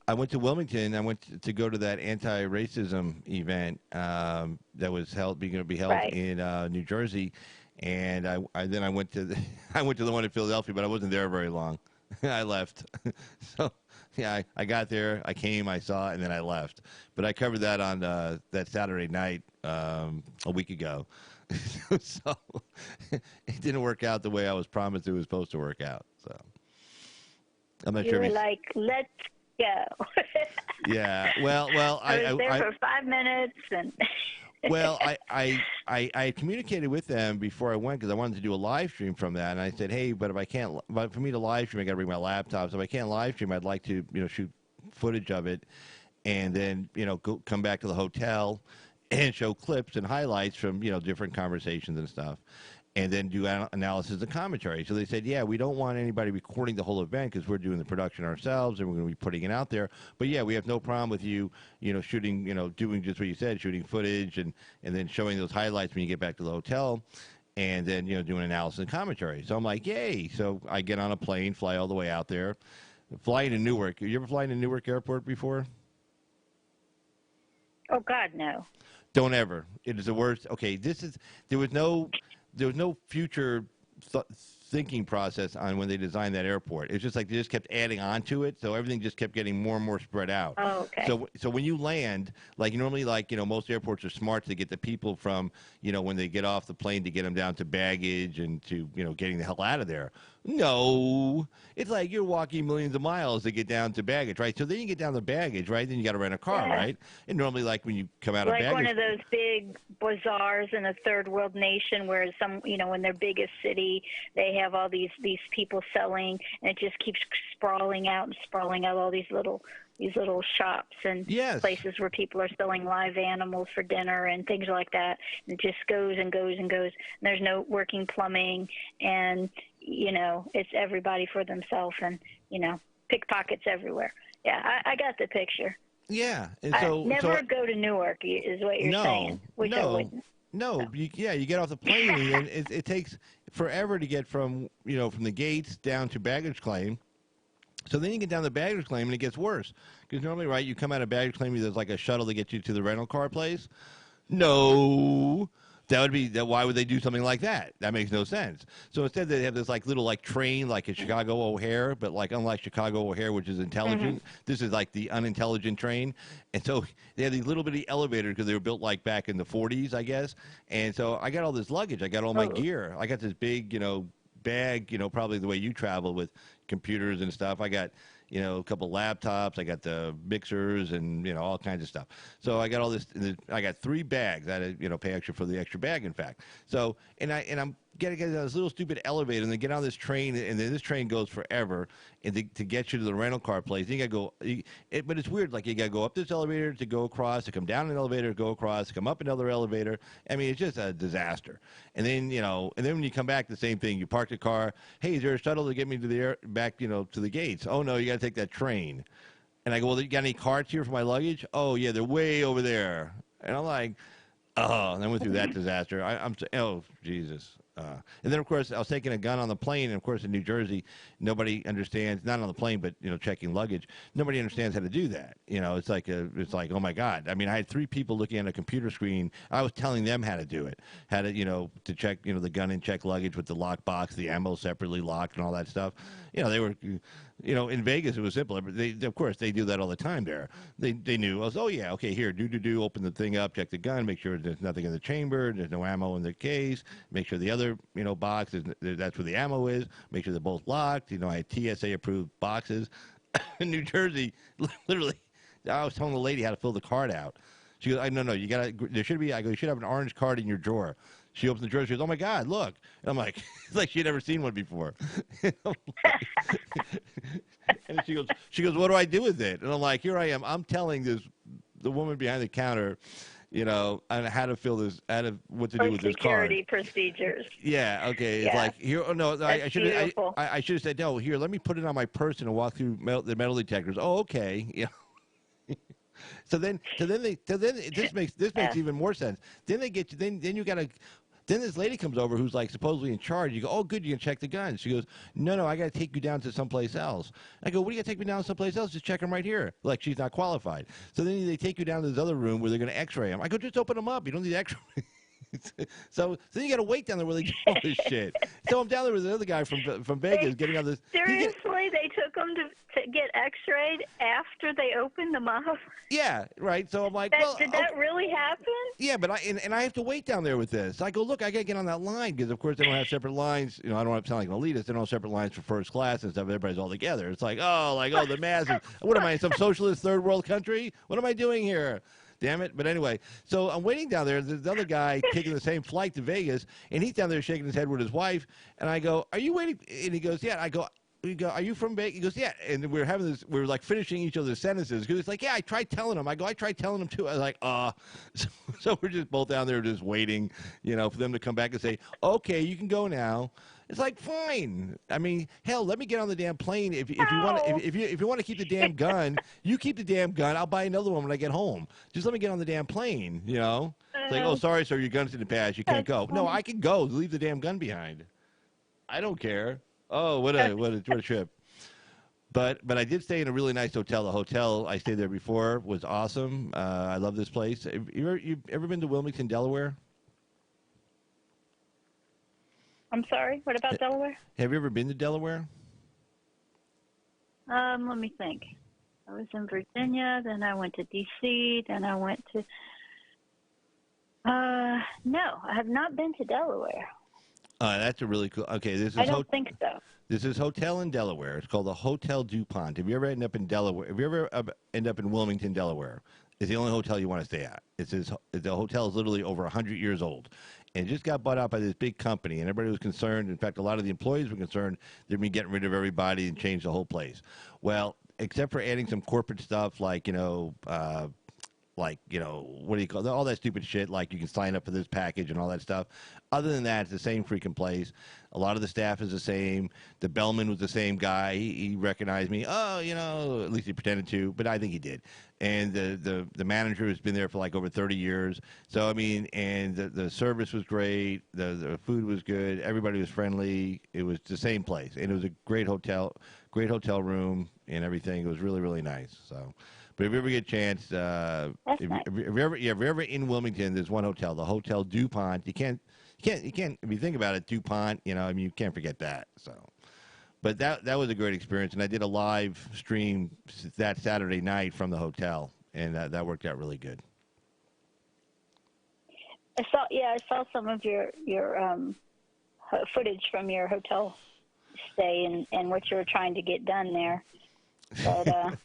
S1: I went to Wilmington. I went to go to that anti-racism event that was going to be held in New Jersey, and I went to the one in Philadelphia, but I wasn't there very long. I left. So, yeah, I got there, I came, I saw it, and then I left. But I covered that on that Saturday night a week ago. So it didn't work out the way I was promised it was supposed to work out. So I'm not
S3: You
S1: sure
S3: were
S1: if
S3: like, let's go.
S1: yeah. Well,
S3: I was there for 5 minutes, and
S1: well, I communicated with them before I went because I wanted to do a live stream from that, and I said, hey, but if I can't, but for me to live stream, I got to bring my laptop. So if I can't live stream, I'd like to, shoot footage of it, and then come back to the hotel and show clips and highlights from different conversations and stuff, and then do analysis and commentary. So they said, yeah, we don't want anybody recording the whole event because we're doing the production ourselves and we're going to be putting it out there. But yeah, we have no problem with you, shooting, doing just what you said, shooting footage and then showing those highlights when you get back to the hotel, and then doing analysis and commentary. So I'm like, yay! So I get on a plane, fly all the way out there, fly to Newark. You ever fly to Newark Airport before?
S3: oh God, no.
S1: Don't ever. It is the worst. Okay, there was no future thinking process on when they designed that airport. It's just like they just kept adding on to it, so everything just kept getting more and more spread out.
S3: Oh, okay.
S1: So when you land, like normally, most airports are smart to get the people from when they get off the plane to get them down to baggage and to getting the hell out of there. No, it's like you're walking millions of miles to get down to baggage, right? So then you get down to baggage, right? Then you got to rent a car,
S3: Yeah.
S1: right? And normally, like when you come out of
S3: Like
S1: baggage,
S3: one of those big bazaars in a third world nation where in their biggest city, they have all these people selling, and it just keeps sprawling out all these little shops and
S1: Yes.
S3: places where people are selling live animals for dinner and things like that. And it just goes and goes and goes. And there's no working plumbing, and it's everybody for themselves, and pickpockets everywhere. Yeah, I got the picture.
S1: yeah, and so
S3: Never go to Newark is what you're saying, which I wouldn't.
S1: No, you get off the plane and it takes forever to get from from the gates down to baggage claim. So then you get down to baggage claim and it gets worse because normally, right, you come out of baggage claim, there's like a shuttle to get you to the rental car place. No. Why would they do something like that? That makes no sense. So instead they have this little train like at Chicago O'Hare, but unlike Chicago O'Hare, which is intelligent, this is like the unintelligent train. And so they have these little bitty elevators because they were built back in the 40s, I guess. And so I got all this luggage. I got all my gear. I got this big, bag, probably the way you travel with computers and stuff. I got a couple laptops. I got the mixers and all kinds of stuff. So I got all this. I got 3 bags. I had to pay extra for the extra bag. In fact, so I'm getting on this little stupid elevator and then get on this train, and then this train goes forever, and to get you to the rental car place, you got to go. But it's weird. Like you got to go up this elevator to go across, to come down an elevator, to go across, to come up another elevator. I mean, it's just a disaster. And then and then when you come back, the same thing. You park the car. Hey, is there a shuttle to get me to the back to the gates? Oh no, you got to take that train. And I go, well, you got any carts here for my luggage? Oh yeah, they're way over there. And I'm like, oh, and I went through that disaster. Oh Jesus. And then, of course, I was taking a gun on the plane, and, of course, in New Jersey, nobody understands, not on the plane, but, checking luggage, nobody understands how to do that. It's like, oh, my God. I mean, I had 3 people looking at a computer screen. I was telling them how to do it, how to, to check, the gun and check luggage with the lock box, the ammo separately locked and all that stuff. They were... in Vegas, it was simple. Of course, they do that all the time there. They knew. I was, oh, yeah, okay, here, open the thing up, check the gun, make sure there's nothing in the chamber, there's no ammo in the case, make sure the other, box, that's where the ammo is, make sure they're both locked. I had TSA-approved boxes. In New Jersey, literally, I was telling the lady how to fill the card out. She goes, no, you got to, there should be, I go, you should have an orange card in your drawer. She opens the drawer. She goes, oh, my God, look. And I'm like, it's like she'd never seen one before. And she goes, what do I do with it? And I'm like, here I am. I'm telling the woman behind the counter, on how to fill this, what to do with this card.
S3: Security procedures.
S1: Yeah, okay.
S3: Yeah.
S1: It's like, here, oh, no, I should have said, no, here, let me put it on my person and walk through the metal detectors. Oh, okay. So then this makes even more sense. Then they get you. Then you got to. Then this lady comes over who's supposedly in charge. You go, oh, good, you can check the guns. She goes, no, I got to take you down to someplace else. I go, what do you got to take me down to someplace else? Just check them right here. Like she's not qualified. So then they take you down to this other room where they're going to X-ray them. I go, just open them up. You don't need X-ray. so then you got to wait down there where they do all this shit. So I'm down there with another guy from Vegas getting on this.
S3: Seriously, they took them to get X-rayed after they opened them up.
S1: Yeah, right. So I'm like,
S3: Did that really happen?
S1: Yeah, but I have to wait down there with this. I go, look, I got to get on that line because, of course, they don't have separate lines. You know, I don't want to sound like an elitist. They don't have separate lines for first class and stuff. Everybody's all together. It's like, the masses. What am I, some socialist third world country? What am I doing here? Damn it. But anyway, so I'm waiting down there. There's another guy taking the same flight to Vegas, and he's down there shaking his head with his wife. And I go, are you waiting? And he goes, yeah. We go, are you from Vegas? He goes, yeah. And we were like finishing each other's sentences. Because it's like, yeah, I tried telling him. I go, I tried telling him too. I was like, So we're just both down there just waiting, for them to come back and say, okay, you can go now. It's like, fine. I mean, hell, let me get on the damn plane. If you want to keep the damn gun, you keep the damn gun. I'll buy another one when I get home. Just let me get on the damn plane, It's like, oh, sorry, sir, your gun's in the past. You can't go. No, I can go. Leave the damn gun behind. I don't care. Oh, what a trip. But I did stay in a really nice hotel. The hotel I stayed there before was awesome. I love this place. You've ever been to Wilmington, Delaware?
S3: I'm sorry. What about Delaware?
S1: Have you ever been to Delaware?
S3: Let me think. I was in Virginia, then I went to D.C., then I went to. No, I have not been to Delaware.
S1: That's a really cool. Okay,
S3: I don't think so.
S1: This is hotel in Delaware. It's called the Hotel DuPont. Have you ever end up in Delaware? Have you ever end up in Wilmington, Delaware? It's the only hotel you want to stay at. The hotel is literally over 100 years old, and it just got bought out by this big company. And everybody was concerned. In fact, a lot of the employees were concerned they'd be getting rid of everybody and change the whole place. Well, except for adding some corporate stuff like what do you call it? All that stupid shit, like you can sign up for this package and all that stuff. Other than that, it's the same freaking place. A lot of the staff is the same. The bellman was the same guy. He recognized me. Oh, at least he pretended to, but I think he did. And the manager has been there for like over 30 years. So, I mean, and the service was great. The food was good. Everybody was friendly. It was the same place. And it was a great hotel room and everything. It was really, really nice. So. But if you ever get a chance, if you're ever in Wilmington, there's one hotel, the Hotel DuPont. You can't. If you think about it, DuPont. You can't forget that. So, but that was a great experience, and I did a live stream that Saturday night from the hotel, and that worked out really good.
S3: I saw some of your footage from your hotel stay and what you were trying to get done there, but.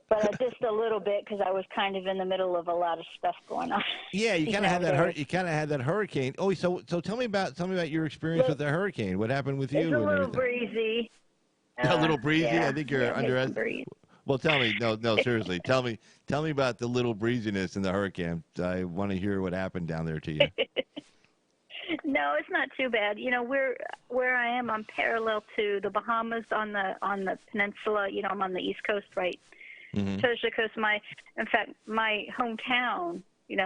S3: But just a little bit because I was kind of in the middle of a lot of stuff going on.
S1: Yeah, you kind of had that. You kind of had that hurricane. Oh, so tell me about your experience with the hurricane. What happened with you?
S3: It's a little breezy.
S1: A little breezy.
S3: Yeah,
S1: I think you're underestimating. Well, tell me. No, seriously. Tell me about the little breeziness in the hurricane. I want to hear what happened down there to you.
S3: No, it's not too bad. Where I am, I'm parallel to the Bahamas on the peninsula. I'm on the East Coast, right?
S1: Mm-hmm.
S3: Coast to coast. In fact, my hometown, is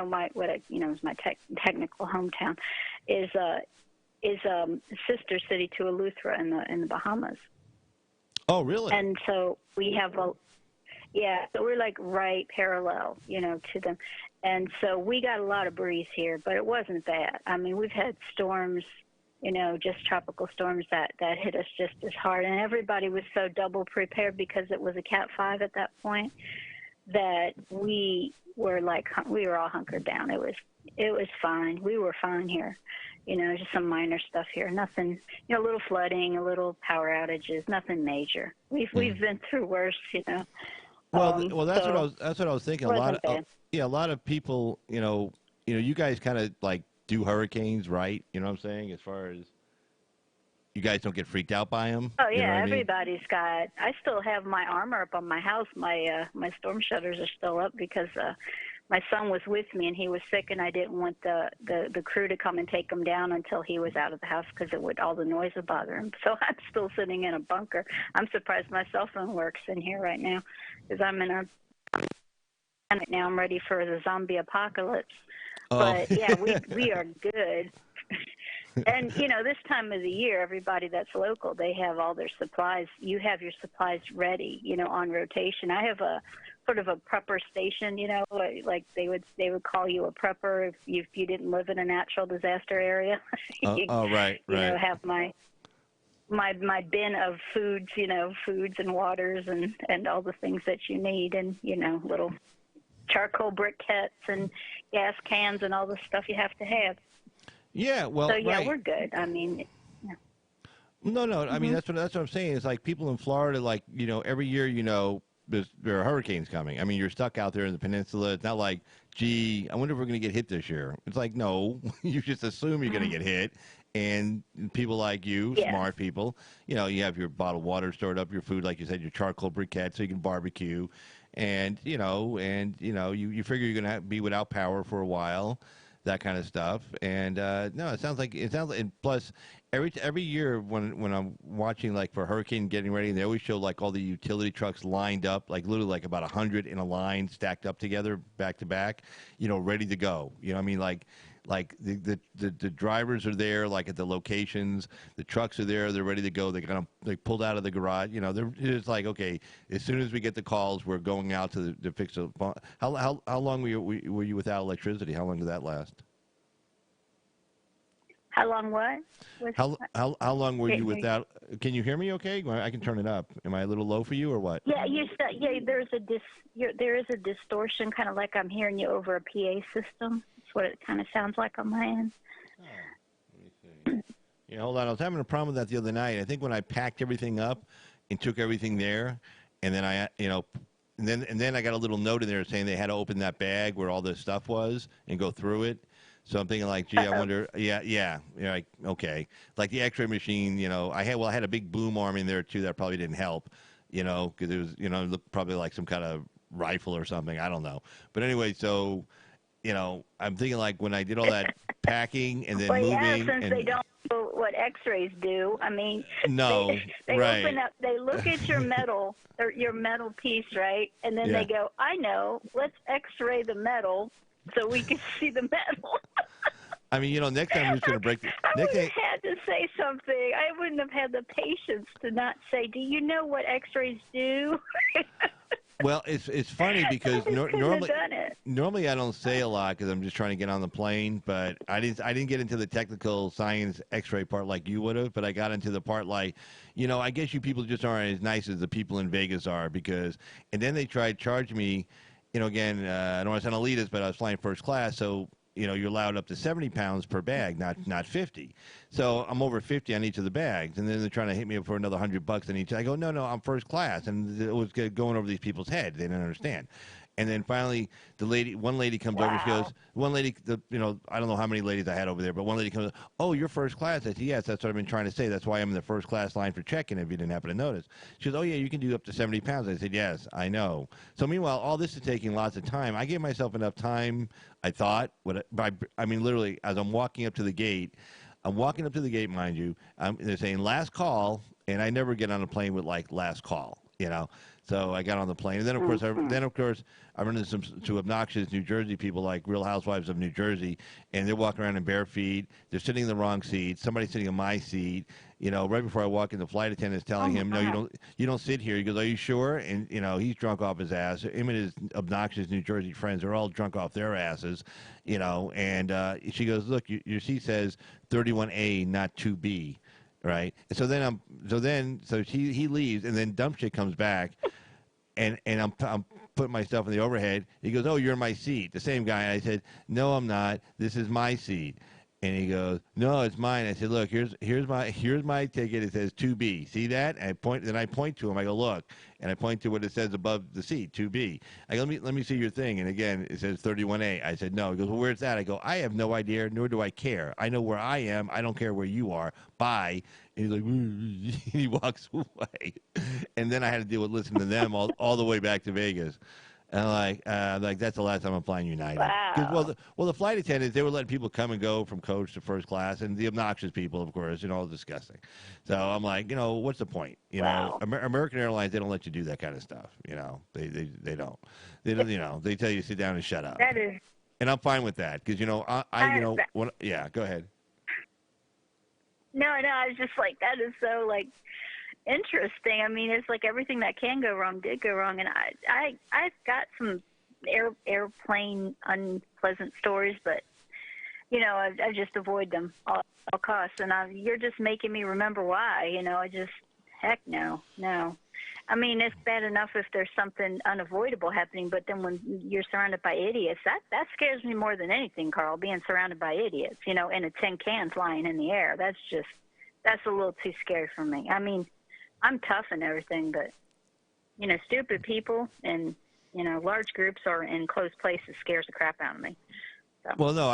S3: my technical hometown, is a sister city to Eleuthera in the Bahamas.
S1: Oh, really?
S3: And so we have so we're like right parallel, to them. And so we got a lot of breeze here, but it wasn't bad. I mean, we've had storms, just tropical storms that hit us just as hard. And everybody was so double prepared because it was a Cat 5 at that point that we were all hunkered down. It was fine. We were fine here. Just some minor stuff here. Nothing, a little flooding, a little power outages, nothing major. We've been through worse,
S1: Well, that's what I was thinking. A lot of people, you guys kind of like do hurricanes, right? You know what I'm saying? As far as you guys don't get freaked out by them.
S3: Oh yeah,
S1: everybody's
S3: got. I still have my armor up on my house. My storm shutters are still up because my son was with me and he was sick, and I didn't want the crew to come and take him down until he was out of the house because all the noise would bother him. So I'm still sitting in a bunker. I'm surprised my cell phone works in here right now because I'm in a. Now I'm ready for the zombie apocalypse.
S1: Oh.
S3: But yeah, we are good. And, this time of the year, everybody that's local, they have all their supplies. You have your supplies ready, on rotation. I have a sort of a prepper station, like they would call you a prepper if you didn't live in a natural disaster area.
S1: Right.
S3: Have my bin of foods, foods and waters and all the things that you need, and, little charcoal briquettes and gas cans and all the stuff you have to have.
S1: Yeah, well,
S3: so yeah,
S1: right.
S3: we're good. I mean, yeah.
S1: No. I mean, that's what I'm saying. It's like people in Florida, like every year, there are hurricanes coming. I mean, you're stuck out there in the peninsula. It's not like, gee, I wonder if we're going to get hit this year. It's like, no, you just assume you're going to get hit. And people like you, smart people, you have your bottled water stored up, your food, like you said, your charcoal briquette, so you can barbecue, and you figure you're going to be without power for a while. That kind of stuff, and no, it sounds like, and plus every year when I'm watching, like, for hurricane getting ready, they always show like all the utility trucks lined up, like literally like about 100 in a line stacked up together back to back, ready to go. I mean, like the drivers are there, like at the locations, the trucks are there, they're ready to go. They pulled out of the garage. They're just like, okay, as soon as we get the calls, we're going out to fix the. How long were you without electricity? How long did that last?
S3: How long what?
S1: How long were you without? Can you hear me? Okay, I can turn it up. Am I a little low for you or what?
S3: Yeah, there is a distortion, kind of like I'm hearing you over a PA system. That's what it kind of sounds like on my end.
S1: Oh, let me see. Yeah, hold on. I was having a problem with that the other night. I think when I packed everything up and took everything there, and then and then I got a little note in there saying they had to open that bag where all this stuff was and go through it. So I'm thinking, like, gee, I wonder, like, okay, like the X-ray machine, I had a big boom arm in there too. That probably didn't help, because it was, it looked probably like some kind of rifle or something. I don't know, but anyway, so, I'm thinking, like, when I did all that packing and then moving,
S3: since they don't know what X-rays do. I mean,
S1: no,
S3: they
S1: right.
S3: open up, they look at your metal piece, right, and then they go, I know, let's X-ray the metal so we can see the metal.
S1: I mean, next time we're just going to break the.
S3: I would have had to say something. I wouldn't have had the patience to not say, do you know what X-rays do?
S1: Well, it's funny because normally I don't say a lot because I'm just trying to get on the plane. But I didn't get into the technical science X-ray part like you would have. But I got into the part like, I guess you people just aren't as nice as the people in Vegas are and then they tried to charge me. Again, I don't want to sound elitist, but I was flying first class, so you're allowed up to 70 pounds per bag, not 50. So I'm over 50 on each of the bags, and then they're trying to hit me up for another $100 on each. I go, no, I'm first class, and it was going over these people's heads. They didn't understand. And then finally, one lady comes over. She goes, I don't know how many ladies I had over there, but one lady comes, oh, you're first class. I said, yes, that's what I've been trying to say. That's why I'm in the first class line for check-in, if you didn't happen to notice. She goes, oh, yeah, you can do up to 70 pounds. I said, yes, I know. So meanwhile, all this is taking lots of time. I gave myself enough time, I thought. Literally, as I'm walking up to the gate, mind you, they're saying last call, and I never get on a plane with, like, last call, So I got on the plane, and then of course I run into some obnoxious New Jersey people, like Real Housewives of New Jersey, and they're walking around in bare feet. They're sitting in the wrong seat. Somebody's sitting in my seat. Right before I walk in, the flight attendant's telling him, "No, you don't sit here." He goes, "Are you sure?" And he's drunk off his ass. Him and his obnoxious New Jersey friends are all drunk off their asses. And she goes, "Look, your seat says 31A, not 2B." Right. So he leaves, and then dumb shit comes back, and I'm putting my stuff in the overhead. He goes, "Oh, you're in my seat." The same guy. I said, "No, I'm not. This is my seat." And he goes, "No, it's mine." I said, "Look, here's my ticket. It says 2B. See that?" And I point to him. I go, "Look," and I point to what it says above the seat, 2B. I go, "Let me see your thing." And again, it says 31A. I said, "No." He goes, "Well, where's that?" I go, "I have no idea, nor do I care. I know where I am. I don't care where you are. Bye." And he's like, and he walks away. And then I had to deal with listening to them all the way back to Vegas. And I'm like, that's the last time I'm flying United.
S3: Wow.
S1: Well, the flight attendants, they were letting people come and go from coach to first class, and the obnoxious people, of course, all disgusting. So I'm like, what's the point?
S3: Wow.
S1: American Airlines, they don't let you do that kind of stuff. They don't. They don't. They tell you to sit down and shut up.
S3: That is.
S1: And I'm fine with that because yeah, go ahead.
S3: No, I was just like, that is so like interesting. I mean, it's like everything that can go wrong did go wrong, and I've got some airplane unpleasant stories, but I just avoid them all costs. And you're just making me remember why. I just heck no. I mean, it's bad enough if there's something unavoidable happening, but then when you're surrounded by idiots, that scares me more than anything, Carl, being surrounded by idiots, and a tin can flying in the air. That's a little too scary for me. I mean, I'm tough and everything, but, stupid people and, large groups or in close places scares the crap out of me. So,
S1: well, no,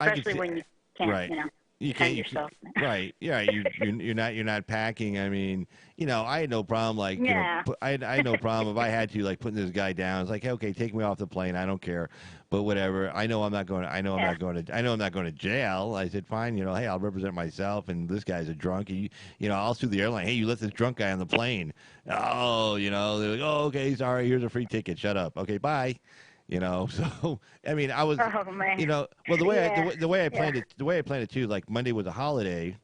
S3: especially when you can't,
S1: right. You
S3: defend
S1: can't,
S3: yourself.
S1: right? Yeah, you're not packing. I mean, I had no problem. Like,
S3: Yeah.
S1: I had no problem if I had to like putting this guy down. It's like, hey, okay, take me off the plane. I don't care, but whatever. I know I'm not going. I know I'm not going to jail. I said, fine. Hey, I'll represent myself. And this guy's a drunk. I'll sue the airline. Hey, you let this drunk guy on the plane. Oh, they're like, oh, okay, sorry. Here's a free ticket. Shut up. Okay, bye. So I mean, I was,
S3: Oh, man.
S1: well, the way I planned it too. Like Monday was a holiday,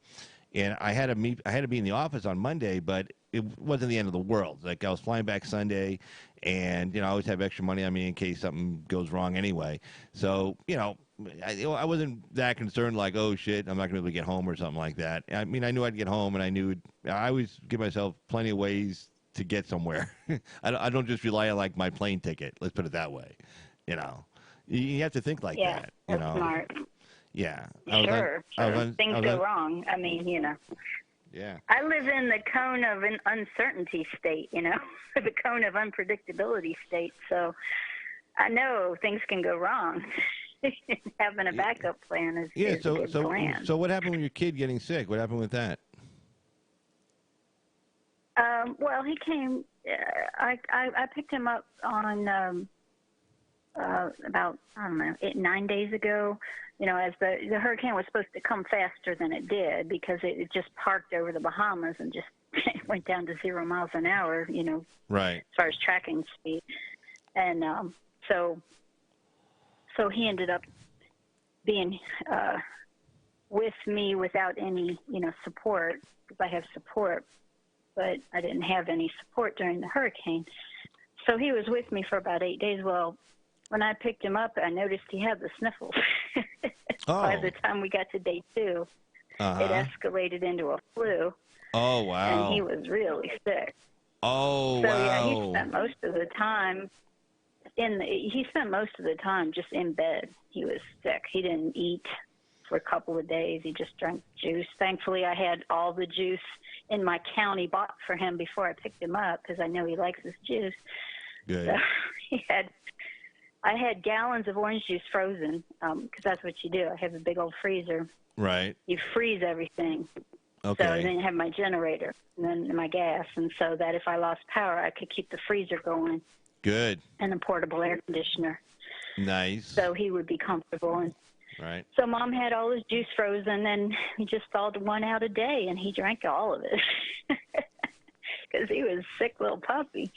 S1: and I had to be in the office on Monday, but it wasn't the end of the world. Like I was flying back Sunday, and I always have extra money on me in case something goes wrong anyway. So I wasn't that concerned. Like, oh shit, I'm not gonna be able to get home or something like that. I mean, I knew I'd get home, and I always give myself plenty of ways to get somewhere. I don't just rely on like my plane ticket. Let's put it that way. You have to think like that.
S3: That's smart.
S1: Yeah.
S3: Sure. Things go wrong. I mean,
S1: Yeah.
S3: I live in the cone of an uncertainty state, the cone of unpredictability state. So I know things can go wrong. Having a backup plan is a good plan.
S1: So what happened with your kid getting sick? What happened with that?
S3: Well, he came. I picked him up on about 9 days ago. As the hurricane was supposed to come faster than it did because it just parked over the Bahamas and just went down to 0 miles an hour.
S1: Right.
S3: As far as tracking speed, and so he ended up being with me without any support because I have support. But I didn't have any support during the hurricane. So he was with me for about 8 days. Well, when I picked him up, I noticed he had the sniffles.
S1: Oh.
S3: By the time we got to day 2, it escalated into a flu.
S1: Oh, wow.
S3: And he was really sick.
S1: Oh,
S3: so,
S1: wow.
S3: Yeah, he spent most of the time just in bed. He was sick. He didn't eat for a couple of days. He just drank juice. Thankfully, I had all the juice in my county bought for him before I picked him up because I know he likes his juice.
S1: Good.
S3: So I had gallons of orange juice frozen because that's what you do. I have a big old freezer.
S1: Right.
S3: You freeze everything.
S1: Okay.
S3: So then I have my generator and then my gas, and so that if I lost power, I could keep the freezer going.
S1: Good.
S3: And a portable air conditioner.
S1: Nice.
S3: So he would be comfortable. And
S1: right.
S3: So Mom had all his juice frozen, and he just thawed one out a day, and he drank all of it because he was a sick little puppy.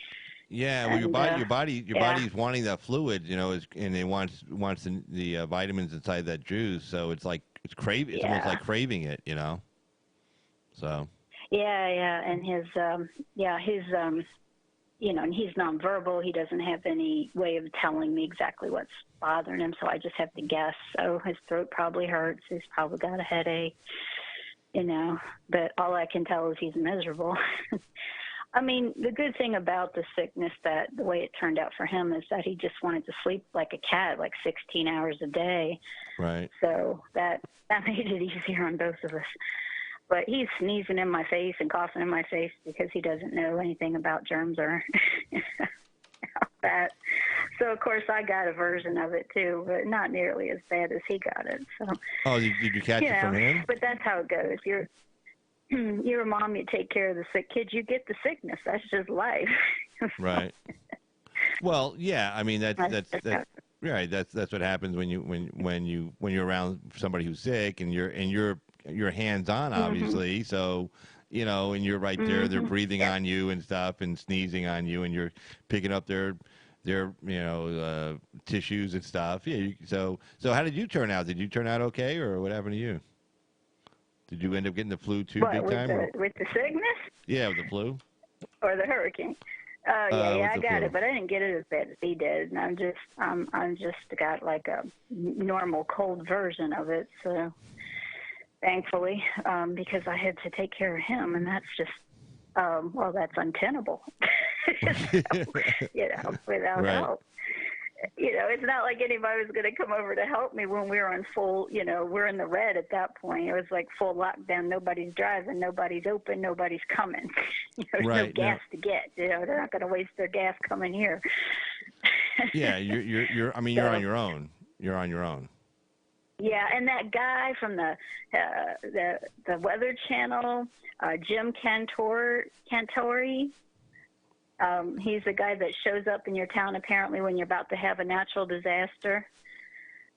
S1: Yeah, well, your body's wanting that fluid, and it wants the vitamins inside that juice. So it's like it's almost like craving it, So.
S3: Yeah, and his and he's nonverbal. He doesn't have any way of telling me exactly what's bothering him, so I just have to guess. So his throat probably hurts. He's probably got a headache, But all I can tell is he's miserable. I mean, the good thing about the sickness, that the way it turned out for him, is that he just wanted to sleep like a cat, like 16 hours a day.
S1: Right.
S3: So that made it easier on both of us. But he's sneezing in my face and coughing in my face because he doesn't know anything about germs or that. So, of course, I got a version of it, too, but not nearly as bad as he got it. So.
S1: Oh, did you catch it from him?
S3: But that's how it goes. You're a mom, you take care of the sick kids, you get the sickness. That's just life.
S1: Right. Well, yeah, I mean that's right. That's what happens when you're around somebody who's sick and you're hands on, obviously. So, and you're right there, they're breathing on you and stuff and sneezing on you, and you're picking up their tissues and stuff. Yeah. So how did you turn out? Did you turn out okay, or what happened to you? Did you end up getting the flu too,
S3: What,
S1: big
S3: with
S1: time?
S3: with the sickness
S1: Yeah, with the flu.
S3: or the hurricane? Oh yeah, I got
S1: flu.
S3: it, but I didn't get it as bad as he did. And I'm just got like a normal cold version of it. So thankfully, because I had to take care of him, and that's just well, that's untenable. So, without
S1: Right.
S3: help. It's not like anybody was going to come over to help me when we were on full, we're in the red at that point. It was like full lockdown. Nobody's driving, nobody's open, nobody's coming. There's no gas to get. They're not going to waste their gas coming here.
S1: Yeah, you're. I mean, you're on your own. You're on your own.
S3: Yeah, and that guy from the Weather Channel, Jim Cantori. He's the guy that shows up in your town apparently when you're about to have a natural disaster.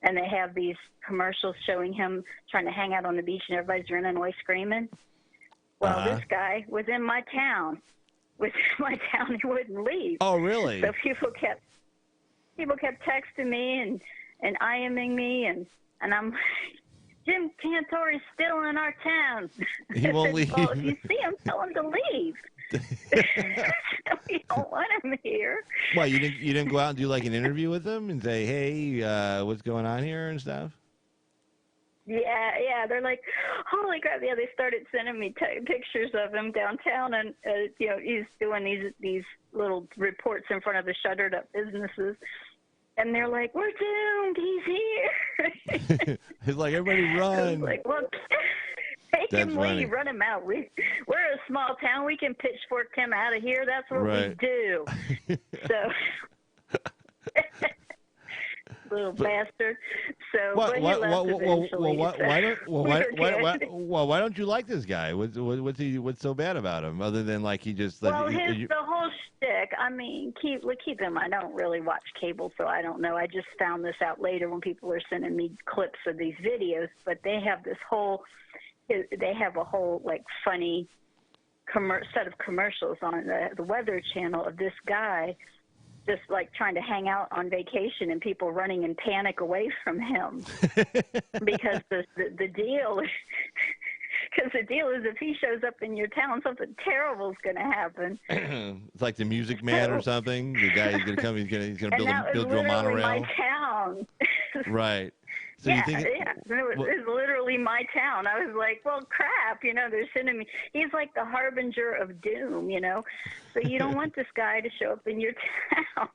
S3: And they have these commercials showing him trying to hang out on the beach and everybody's running away screaming. Well, This guy was in my town. He wouldn't leave.
S1: Oh, really?
S3: So people kept texting me and IMing me and I'm Jim Cantori's still in our town.
S1: He won't leave.
S3: Well, if you see him, tell him to leave. We don't want him here.
S1: Well, you didn't go out and do like an interview with him and say, hey, what's going on here and stuff?
S3: Yeah, they're like, holy crap! Yeah, they started sending me pictures of him downtown, and he's doing these little reports in front of the shuttered up businesses, and they're like, we're doomed. He's here.
S1: He's like, everybody run.
S3: I was like, well. Take him, leave, run him out. We're a small town. We can pitchfork him out of here. That's what we do. So, little bastard. So, but he left eventually.
S1: Why don't you like this guy? What's so bad about him? Other than like he just.
S3: Well, the whole shtick. I mean, keep him. I don't really watch cable, so I don't know. I just found this out later when people are sending me clips of these videos. But they have this whole. They have a whole like funny set of commercials on the Weather Channel of this guy just like trying to hang out on vacation and people running in panic away from him because the deal because the deal is if he shows up in your town, something terrible is going to happen.
S1: It's like the Music Man or something. The guy is going to come. He's going to build you a monorail.
S3: My town.
S1: Right. So
S3: yeah,
S1: you think
S3: it was literally my town. I was like, well, crap, they're sending me. He's like the harbinger of doom, So you don't want this guy to show up in your town.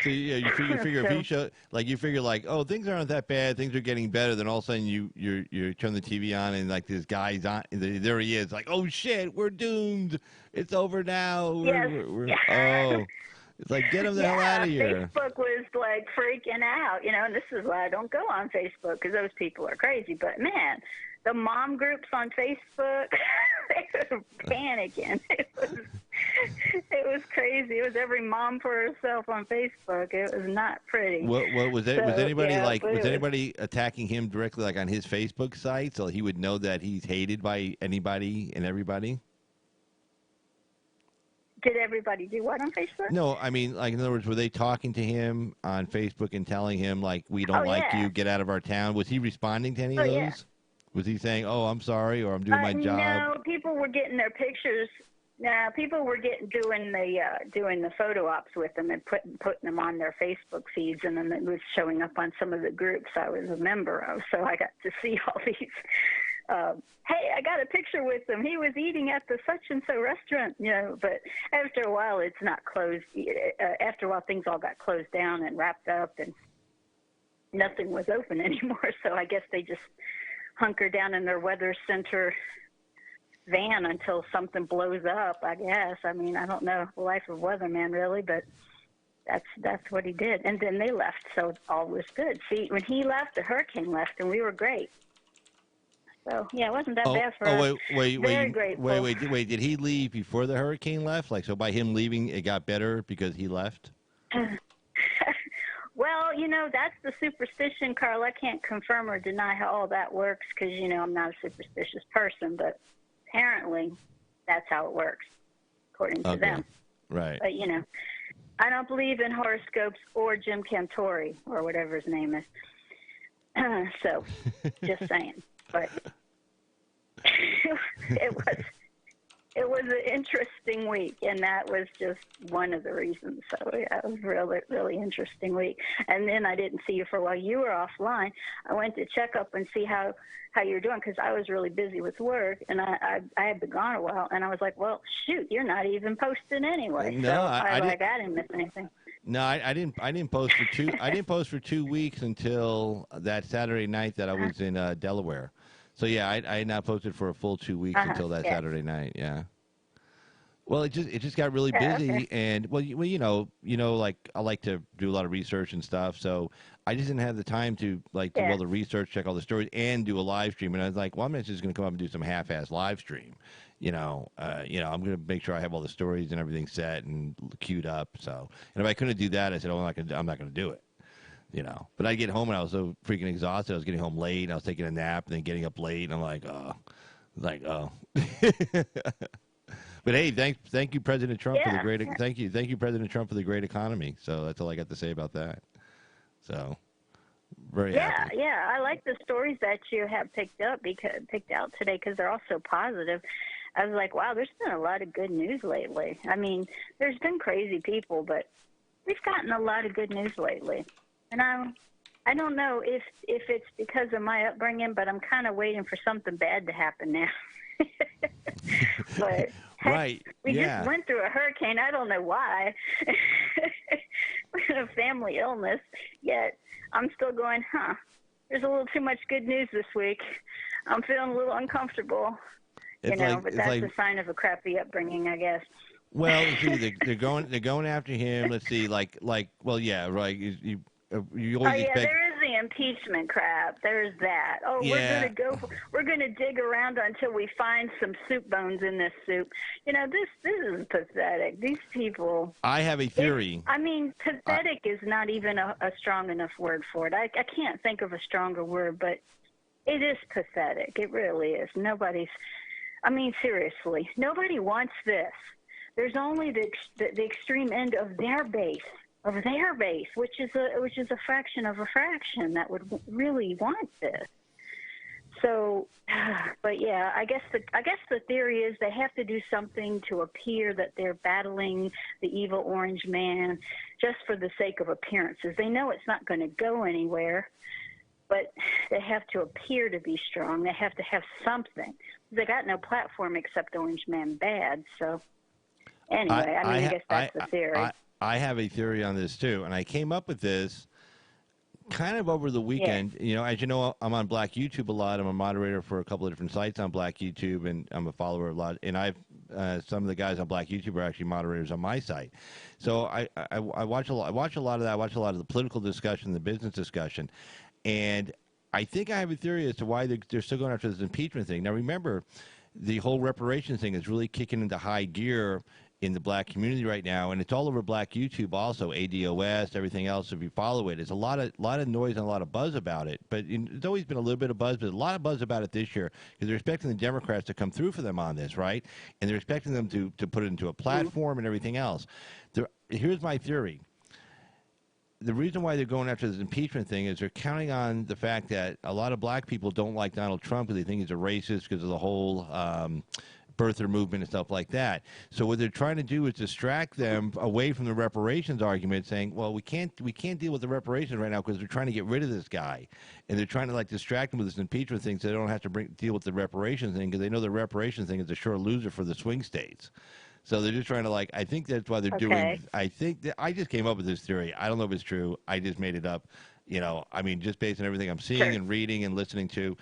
S1: So you figure if he show you figure oh, things aren't that bad, things are getting better. Then all of a sudden you turn the TV on and like this guy's on. There he is, like, oh shit, we're doomed. It's over now.
S3: Yes.
S1: Oh. It's like, get him the hell out of here.
S3: Facebook was like freaking out, and this is why I don't go on Facebook because those people are crazy. But man, the mom groups on Facebook, they were panicking. It was crazy. It was every mom for herself on Facebook. It was not pretty.
S1: What was it? Was anybody attacking him directly, like on his Facebook site, so he would know that he's hated by anybody and everybody?
S3: Did everybody do what on Facebook?
S1: No, I mean, like, in other words, were they talking to him on Facebook and telling him, like, we don't like you, get out of our town? Was he responding to any of those? Yeah. Was he saying, oh, I'm sorry, or I'm doing my job?
S3: No, people were getting their pictures. People were doing the photo ops with them and putting them on their Facebook feeds, and then it was showing up on some of the groups I was a member of. So I got to see all these. Hey, I got a picture with him. He was eating at the such-and-so restaurant, but after a while, it's not closed. After a while, things all got closed down and wrapped up, and nothing was open anymore. So I guess they just hunker down in their weather center van until something blows up, I guess. I mean, I don't know the life of weatherman, really, but that's what he did. And then they left, so all was good. See, when he left, the hurricane left, and we were great. So, yeah, it wasn't that bad for us. Very grateful.
S1: Wait, did he leave before the hurricane left? Like, so by him leaving, it got better because he left?
S3: Well, that's the superstition, Carl. I can't confirm or deny how all that works because, I'm not a superstitious person, but apparently that's how it works, according to them.
S1: Right.
S3: But, I don't believe in horoscopes or Jim Cantori or whatever his name is. So, just saying. But It was an interesting week, and that was just one of the reasons. So yeah, it was really, really interesting week. And then I didn't see you for a while. You were offline. I went to check up and see how you're doing because I was really busy with work, and I had been gone a while. And I was like, well, shoot, you're not even posting anyway.
S1: No,
S3: so
S1: I
S3: didn't miss anything.
S1: No, I didn't post for two. I didn't post for 2 weeks until that Saturday night that I was in Delaware. So yeah, I had not posted for a full 2 weeks until that Saturday night. Yeah. Well, it just got really busy,
S3: okay.
S1: and you know, like I like to do a lot of research and stuff. So I just didn't have the time to do all the research, check all the stories, and do a live stream. And I was like, well, I'm just going to come up and do some half-ass live stream. I'm going to make sure I have all the stories and everything set and queued up. So, and if I couldn't do that, I said, oh, I'm not going to do it. But I get home and I was so freaking exhausted. I was getting home late. And I was taking a nap and then getting up late. And I'm like, oh. But hey, thank you, President Trump, for the great. Thank you, President Trump, for the great economy. So that's all I got to say about that. So very happy.
S3: Yeah. I like the stories that you have picked out today because they're all so positive. I was like, wow, there's been a lot of good news lately. I mean, there's been crazy people, but we've gotten a lot of good news lately. And I don't know if it's because of my upbringing, but I'm kind of waiting for something bad to happen now. But
S1: right,
S3: we just went through a hurricane. I don't know why. A family illness. Yet I'm still going, there's a little too much good news this week. I'm feeling a little uncomfortable. But that's a sign of a crappy upbringing, I guess.
S1: Well, see, they're going after him. Let's see, well, yeah, right. You always expect.
S3: There is the impeachment crap. There's that. Oh,
S1: yeah.
S3: we're gonna dig around until we find some soup bones in this soup. This is pathetic. These people.
S1: I have a theory.
S3: Pathetic is not even a strong enough word for it. I can't think of a stronger word, but it is pathetic. It really is. Seriously, nobody wants this. There's only the extreme end of their base, which is a fraction of a fraction that would really want this. So, but yeah, I guess the theory is they have to do something to appear that they're battling the evil orange man just for the sake of appearances. They know it's not going to go anywhere, but they have to appear to be strong. They have to have something. They got no platform except Orange Man Bad. So anyway, I guess that's the theory.
S1: I have a theory on this too, and I came up with this kind of over the weekend. Yeah. As you know, I'm on Black YouTube a lot. I'm a moderator for a couple of different sites on Black YouTube, and I'm a follower of a lot. And some of the guys on Black YouTube are actually moderators on my site. So I watch a lot. I watch a lot of that. I watch a lot of the political discussion, the business discussion, and I think I have a theory as to why they're still going after this impeachment thing. Now, remember, the whole reparations thing is really kicking into high gear in the black community right now, and it's all over Black YouTube also, ADOS, everything else. If you follow it, it's a lot of noise and a lot of buzz about it. But it's always been a little bit of buzz, but a lot of buzz about it this year because they're expecting the Democrats to come through for them on this, right? And they're expecting them to put it into a platform and everything else. Here's my theory. The reason why they're going after this impeachment thing is they're counting on the fact that a lot of black people don't like Donald Trump because they think he's a racist because of the whole birther movement and stuff like that. So what they're trying to do is distract them away from the reparations argument, saying, well, we can't deal with the reparations right now because they're trying to get rid of this guy. And they're trying to distract them with this impeachment thing so they don't have to deal with the reparations thing because they know the reparations thing is a sure loser for the swing states. So they're just trying to I think that's why they're doing. I think that I just came up with this theory. I don't know if it's true. I just made it up. Just based on everything I'm seeing and reading and listening to,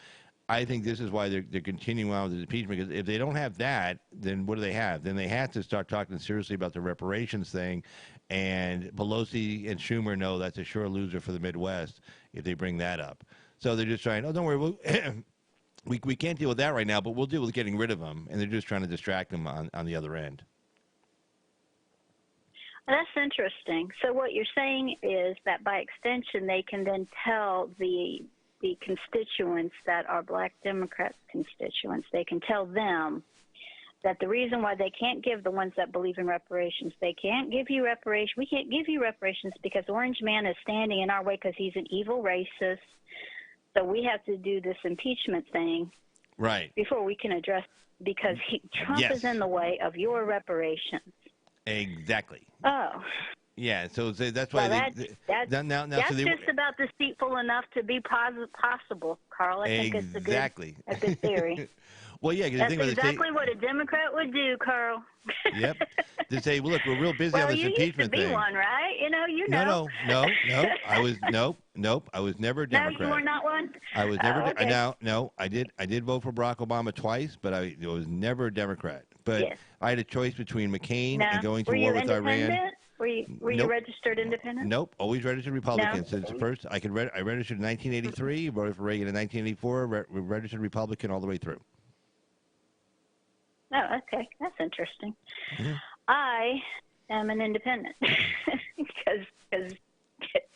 S1: I think this is why they're continuing on with the impeachment. Because if they don't have that, then what do they have? Then they have to start talking seriously about the reparations thing. And Pelosi and Schumer know that's a sure loser for the Midwest if they bring that up. So they're just trying. Oh, don't worry. We can't deal with that right now, but we'll deal with getting rid of them. And they're just trying to distract them on the other end.
S3: That's interesting. So what you're saying is that by extension, they can then tell the constituents that are Black Democrat constituents, they can tell them that the reason why they can't give the ones that believe in reparations, they can't give you reparations. We can't give you reparations because Orange Man is standing in our way because he's an evil racist. So we have to do this impeachment thing.
S1: Right.
S3: before we can address, because Trump
S1: Yes.
S3: is in the way of your reparations.
S1: Exactly.
S3: Oh.
S1: Yeah, so that's why
S3: Well,
S1: that's
S3: just about deceitful enough to be possible, Carl. I think it's a good theory.
S1: Well, yeah, because
S3: That's
S1: the thing
S3: exactly what a Democrat would do, Carl.
S1: Yep. To say, well, look, we're real busy
S3: Well,
S1: on this
S3: you
S1: impeachment
S3: used to be
S1: thing.
S3: one, right? You know.
S1: No. I was nope. I was never a Democrat.
S3: No, you were not one.
S1: I was never.
S3: Okay.
S1: No. I did vote for Barack Obama twice, but I was never a Democrat. But
S3: Yes.
S1: I had a choice between McCain
S3: No.
S1: and going to
S3: Were
S1: war
S3: you
S1: with Iran.
S3: Were you
S1: Nope.
S3: registered independent?
S1: Nope, always registered Republican.
S3: No.
S1: Since first, I registered in 1983, voted for Reagan in 1984, registered Republican all the way through.
S3: Oh, okay, that's interesting.
S1: Mm-hmm.
S3: I am an independent because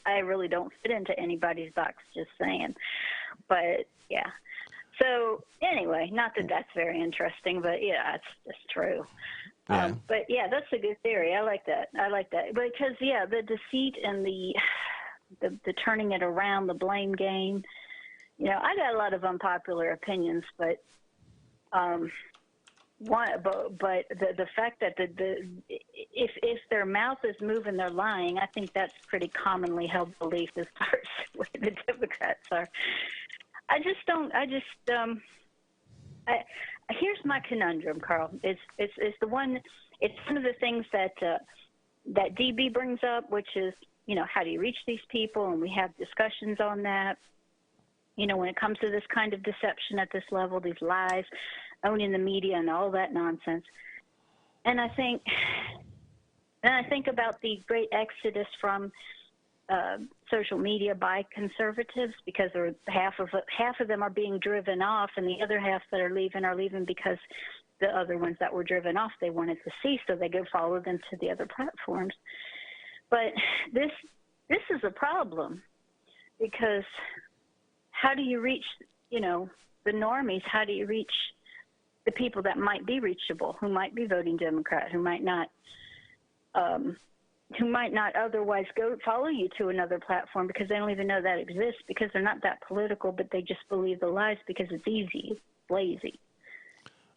S3: I really don't fit into anybody's box. Just saying, but yeah. So anyway, not that that's very interesting, but yeah, it's just true.
S1: Yeah.
S3: But yeah, that's a good theory. I like that. Because yeah, the deceit and the turning it around, the blame game. You know, I got a lot of unpopular opinions, but the fact that if their mouth is moving, they're lying. I think that's pretty commonly held belief as far as the way the Democrats are. Here's my conundrum, Carl. It's one of the things that DB brings up, which is, you know, how do you reach these people? And we have discussions on that. You know, when it comes to this kind of deception at this level, these lies, owning the media and all that nonsense. And I think about the great exodus from social media by conservatives, because half of them are being driven off, and the other half that are leaving because the other ones that were driven off they wanted to see, so they go follow them to the other platforms. But this is a problem, because how do you reach, you know, the normies? How do you reach the people that might be reachable, who might be voting Democrat, who might not otherwise go follow you to another platform because they don't even know that exists, because they're not that political, but they just believe the lies because it's easy, it's lazy.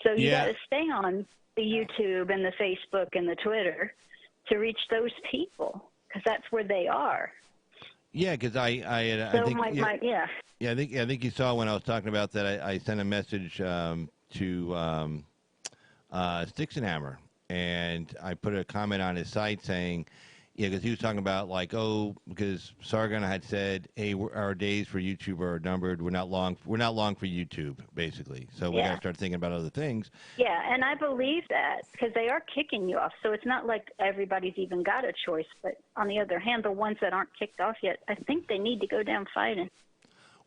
S3: So you got to stay on the YouTube and the Facebook and the Twitter to reach those people, because that's where they are.
S1: Yeah, because I think you saw when I was talking about that. I sent a message to Sticks and Hammer, and I put a comment on his site saying, yeah, because he was talking about because Sargon had said, hey, our days for YouTube are numbered. We're not long for YouTube, basically. So we got to start thinking about other things.
S3: Yeah, and I believe that, because they are kicking you off. So it's not like everybody's even got a choice. But on the other hand, the ones that aren't kicked off yet, I think they need to go down fighting.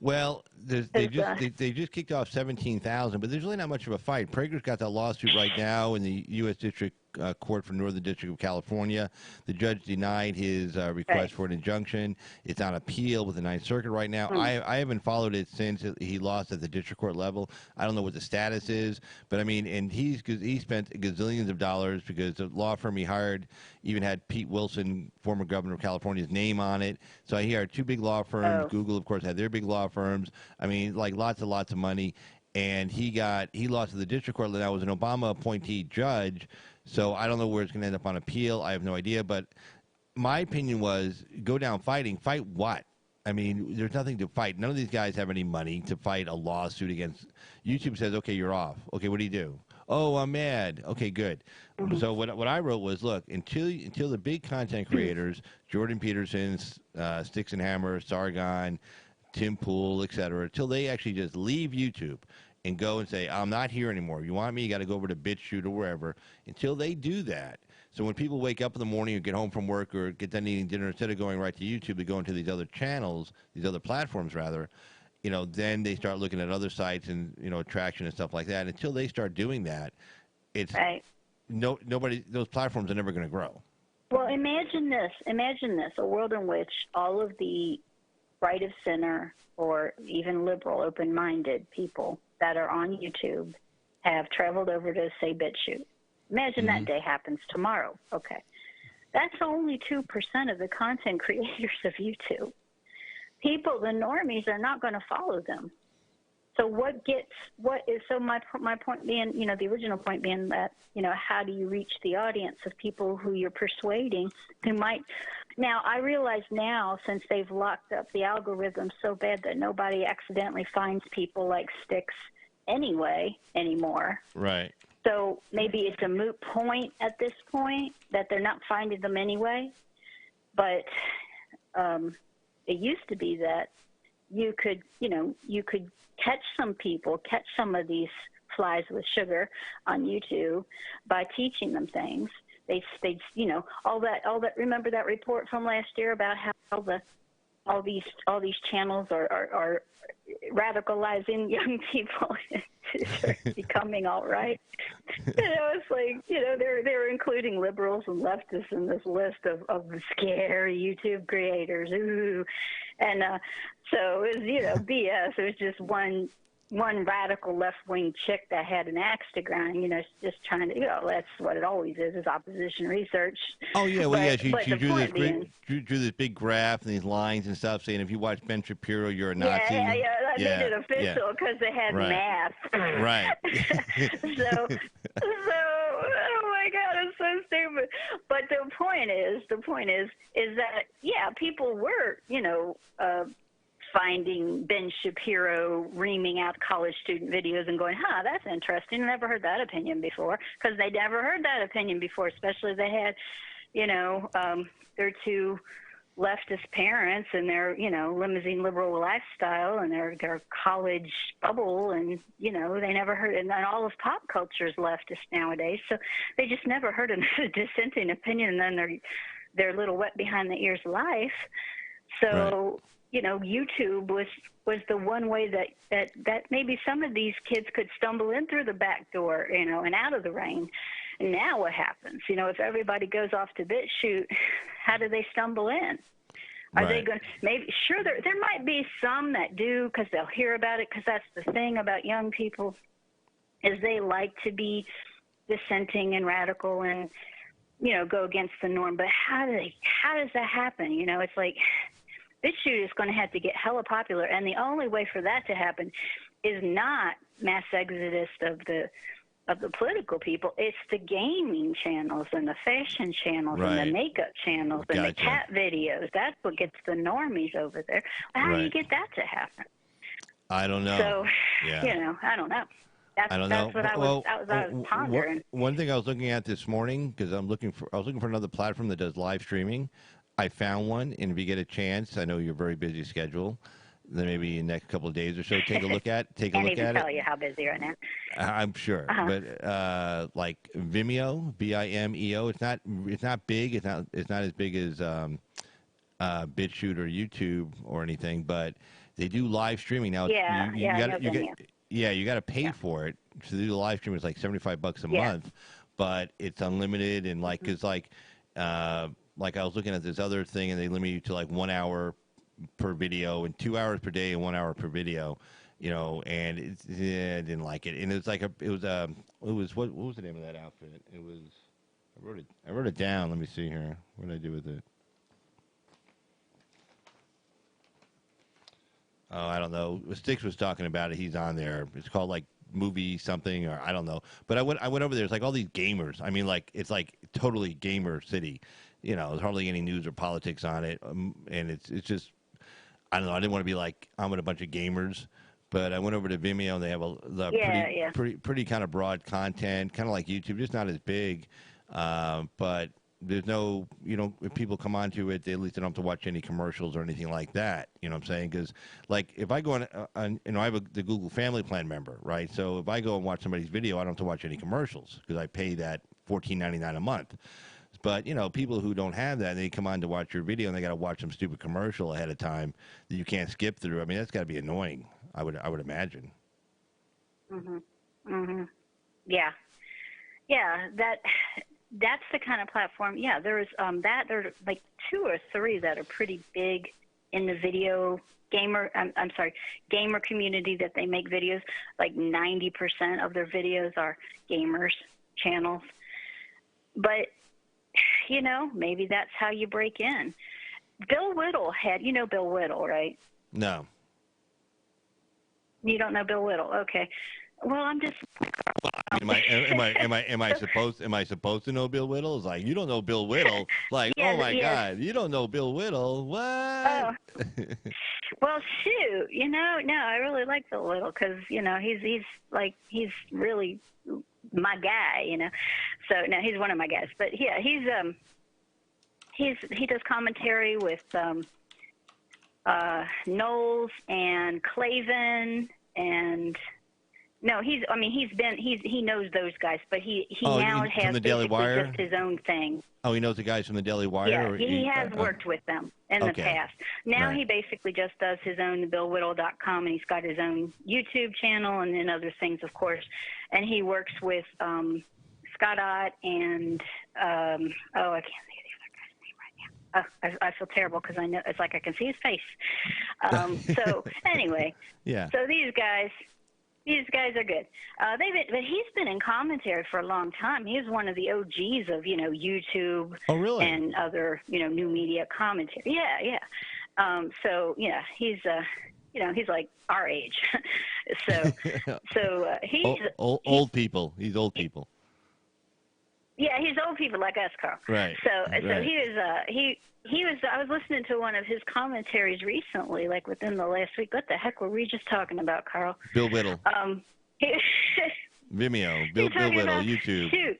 S1: Well, they just kicked off 17,000, but there's really not much of a fight. Prager's got that lawsuit right now in the U.S. District Court for Northern District of California. The judge denied his request for an injunction. It's on appeal with the Ninth Circuit right now. I haven't followed it since he lost at the district court level. I don't know what the status is, but I mean, and he spent gazillions of dollars, because the law firm he hired even had Pete Wilson, former governor of California's, name on it. So he hired two big law firms. Google, of course, had their big law firms. I mean, like lots of money. And he lost to the district court. That was an Obama appointee judge. So I don't know where it's going to end up on appeal. I have no idea. But my opinion was, go down fighting. Fight what? I mean, there's nothing to fight. None of these guys have any money to fight a lawsuit against. YouTube says, okay, you're off. Okay, what do you do? Oh, I'm mad. Okay, good. Mm-hmm. So what I wrote was, look, until the big content creators, Jordan Peterson, Sticks and Hammer, Sargon, Tim Pool, et cetera, until they actually just leave YouTube and go and say, I'm not here anymore. If you want me, you got to go over to BitChute or wherever. Until they do that. So when people wake up in the morning or get home from work or get done eating dinner, instead of going right to YouTube, they go into these other channels, these other platforms rather, you know, then they start looking at other sites and, you know, attraction and stuff like that. Until they start doing that, it's nobody, those platforms are never going to grow.
S3: Well, imagine this, a world in which all of the right of center or even liberal, open-minded people that are on YouTube have traveled over to, say, BitChute. Imagine that day happens tomorrow. Okay. That's only 2% of the content creators of YouTube. People, the normies, are not going to follow them. So what is so my point being, the original point being that, how do you reach the audience of people who you're persuading who might. Now, I realize now, since they've locked up the algorithm so bad that nobody accidentally finds people like sticks anymore.
S1: Right.
S3: So maybe it's a moot point at this point that they're not finding them anyway. But it used to be that you could catch some of these flies with sugar on YouTube by teaching them things. They all that. Remember that report from last year about how all these channels are radicalizing young people into becoming all right. It's like they're including liberals and leftists in this list of scary YouTube creators. Ooh, and so it was BS. It was just one radical left-wing chick that had an axe to grind, just trying to, that's what it always is opposition research.
S1: Oh, yeah, well, she drew this big graph and these lines and stuff saying if you watch Ben Shapiro, you're a Nazi.
S3: Yeah, I made it official because they had math.
S1: Right.
S3: so, oh my God, it's so stupid. But the point is that, people were, finding Ben Shapiro reaming out college student videos and going, that's interesting. I never heard that opinion before, because they never heard that opinion before, especially if they had, their two leftist parents and their, limousine liberal lifestyle and their college bubble, and, they never heard, and then all of pop culture is leftist nowadays, so they just never heard a dissenting opinion, and then their little wet behind the ears life. So, right. YouTube was the one way that maybe some of these kids could stumble in through the back door, and out of the rain. And now what happens? If everybody goes off to BitChute, how do they stumble in? Are they going to, maybe, sure, there might be some that do because they'll hear about it, because that's the thing about young people is they like to be dissenting and radical and, go against the norm. But how does that happen? It's like, BitChute is going to have to get hella popular, and the only way for that to happen is not mass exodus of the political people. It's the gaming channels and the fashion channels and the makeup channels and the cat videos. That's what gets the normies over there. How do you get that to happen?
S1: I don't know.
S3: So, I don't know. That's what I was pondering.
S1: One thing I was looking at this morning, because I was looking for another platform that does live streaming. I found one, and if you get a chance, I know you're very busy schedule, then maybe in the next couple of days or so, take a look at it.
S3: Can't even tell you how busy right now.
S1: I'm sure, but like Vimeo, Vimeo, it's not big. It's not as big as BitChute or YouTube or anything, but they do live streaming now. You got to pay for it to do the live stream. It's like $75 a month, but it's unlimited, and like I was looking at this other thing, and they limit you to like 1 hour per video and 2 hours per day and 1 hour per video, and I didn't like it. And it was what was the name of that outfit? It was, I wrote it down. Let me see here. What did I do with it? Oh, I don't know. Sticks was talking about it. He's on there. It's called like movie something, or I don't know. But I went over there. It's like all these gamers. I mean, like it's like totally gamer city. There's hardly any news or politics on it, and it's just, I don't know. I didn't want to be like I'm with a bunch of gamers, but I went over to Vimeo, and they have pretty kind of broad content, kind of like YouTube, just not as big. But there's no, if people come onto it, they at least don't have to watch any commercials or anything like that. You know what I'm saying? Because like if I go on I have the Google Family Plan member, right? So if I go and watch somebody's video, I don't have to watch any commercials because I pay that $14.99 a month. But, people who don't have that, they come on to watch your video, and they got to watch some stupid commercial ahead of time that you can't skip through. I mean, that's got to be annoying, I would imagine.
S3: Yeah. Yeah, that's the kind of platform. Yeah, there's there are like 2 or 3 that are pretty big in the video gamer community that they make videos. Like 90% of their videos are gamers channels. But maybe that's how you break in. Bill Whittle had, Bill Whittle, right?
S1: No.
S3: You don't know Bill Whittle. Okay. Well, I'm just.
S1: Am I supposed to know Bill Whittle? It's like, you don't know Bill Whittle. Like, oh my God, you don't know Bill Whittle. What?
S3: Oh. Well, shoot. No, I really like Bill Whittle because he's really my guy. So no, he's one of my guys. But yeah, he does commentary with Knowles and Clavin and. No, he knows those guys, but he now has
S1: from the Daily Wire?
S3: just his own thing.
S1: Oh, he knows the guys from the Daily Wire?
S3: Yeah, he has worked with them in the past. Now he basically just does his own BillWhittle.com, and he's got his own YouTube channel and then other things, of course. And he works with Scott Ott and, I can't think of the other guy's name right now. I feel terrible because I know it's like I can see his face. So anyway,
S1: yeah.
S3: So these guys are good. But he's been in commentary for a long time. He's one of the OGs of YouTube.
S1: Oh, really?
S3: And other new media commentary. Yeah. So yeah, he's he's like our age. He's
S1: old people. He's old people.
S3: Yeah, he's old people like us, Carl.
S1: Right.
S3: So he was. I was listening to one of his commentaries recently, like within the last week. What the heck were we just talking about, Carl?
S1: Bill Whittle.
S3: Vimeo.
S1: Bill Whittle. YouTube.
S3: Shoot.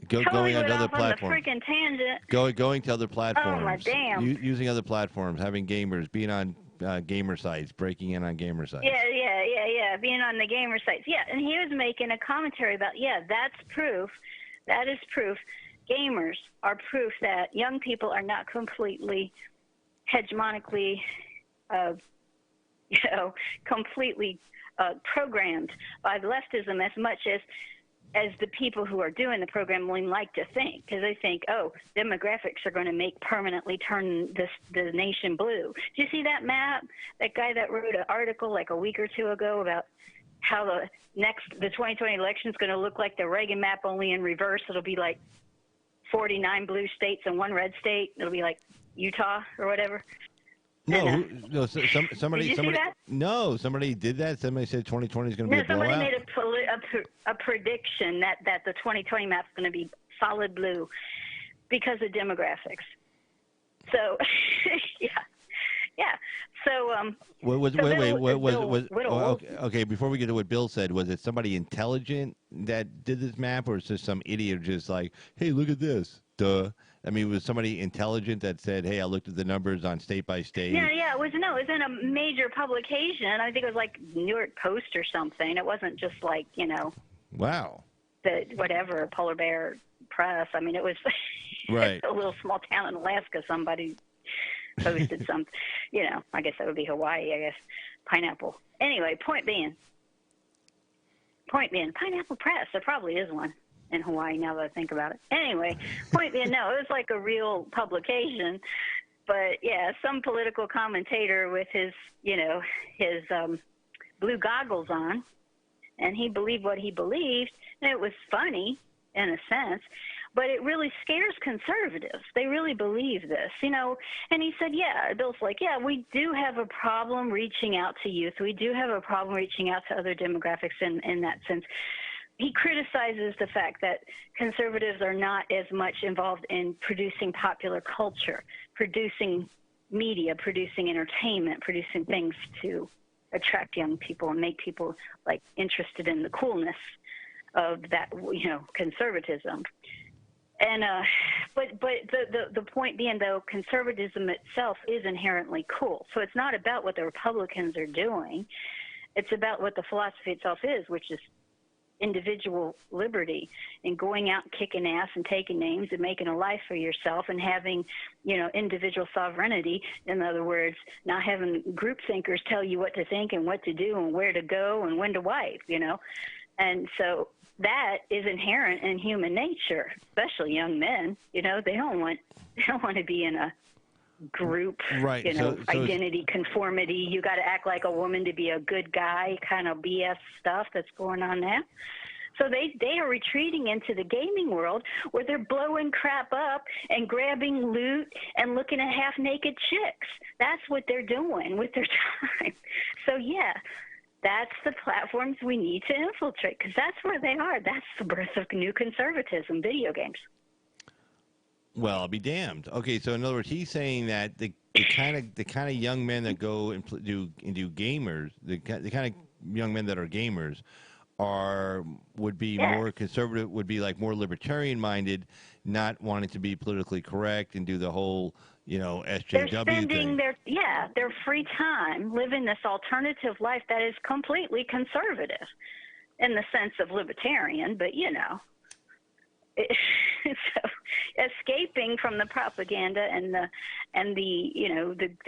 S1: Going on to other platforms.
S3: On the freaking tangent.
S1: Going to other platforms.
S3: Oh my damn.
S1: Using other platforms, having gamers, being on gamer sites, breaking in on gamer sites.
S3: Yeah. Being on the gamer sites. Yeah, and he was making a commentary about, that's proof. That is proof. Gamers are proof that young people are not completely hegemonically, completely programmed by leftism as much as the people who are doing the programming like to think, because they think, demographics are going to permanently turn the nation blue. Do you see that map? That guy that wrote an article like a week or two ago about how the 2020 election is going to look like the Reagan map, only in reverse. It'll be like 49 blue states and one red state. It'll be like Utah or whatever.
S1: Somebody
S3: that?
S1: No, somebody did that. Somebody said 2020 is going to be a blowout.
S3: Somebody made a prediction that the 2020 map is going to be solid blue because of demographics. So, yeah. So,
S1: okay. Before we get to what Bill said, was it somebody intelligent that did this map, or is this some idiot just like, hey, look at this? Duh. I mean, was somebody intelligent that said, hey, I looked at the numbers on state by state?
S3: Yeah. It was in a major publication. I think it was like New York Post or something. It wasn't just like,
S1: Wow.
S3: The whatever, Polar Bear Press. I mean, it was
S1: right.
S3: a little small town in Alaska. Somebody posted something. I guess that would be Hawaii, I guess. Pineapple. Anyway, point being, Pineapple Press. There probably is one in Hawaii now that I think about it. Anyway, point being, no, it was like a real publication. But, yeah, some political commentator with his blue goggles on, and he believed what he believed, and it was funny in a sense, but it really scares conservatives. They really believe this, and he said, Bill's like, we do have a problem reaching out to youth. We do have a problem reaching out to other demographics in that sense. He criticizes the fact that conservatives are not as much involved in producing popular culture, producing media, producing entertainment, producing things to attract young people and make people like interested in the coolness of that, conservatism. And but the point being, though, conservatism itself is inherently cool. So it's not about what the Republicans are doing. It's about what the philosophy itself is, which is individual liberty and going out and kicking ass and taking names and making a life for yourself and having, individual sovereignty. In other words, not having group thinkers tell you what to think and what to do and where to go and when to wipe, And so that is inherent in human nature, especially young men. They don't want to be in a group,
S1: right.
S3: Identity, conformity. You got to act like a woman to be a good guy, kind of BS stuff that's going on now. So they are retreating into the gaming world where they're blowing crap up and grabbing loot and looking at half-naked chicks. That's what they're doing with their time. So, yeah, that's the platforms we need to infiltrate because that's where they are. That's the birth of new conservatism, video games.
S1: Well, I'll be damned. Okay, so in other words, he's saying that the kind of young men that go and do gamers, the kind of young men that are gamers, would be more conservative, would be like more libertarian minded, not wanting to be politically correct and do the whole SJW
S3: they're spending
S1: thing.
S3: their free time living this alternative life that is completely conservative in the sense of libertarian, but so escaping from the propaganda and the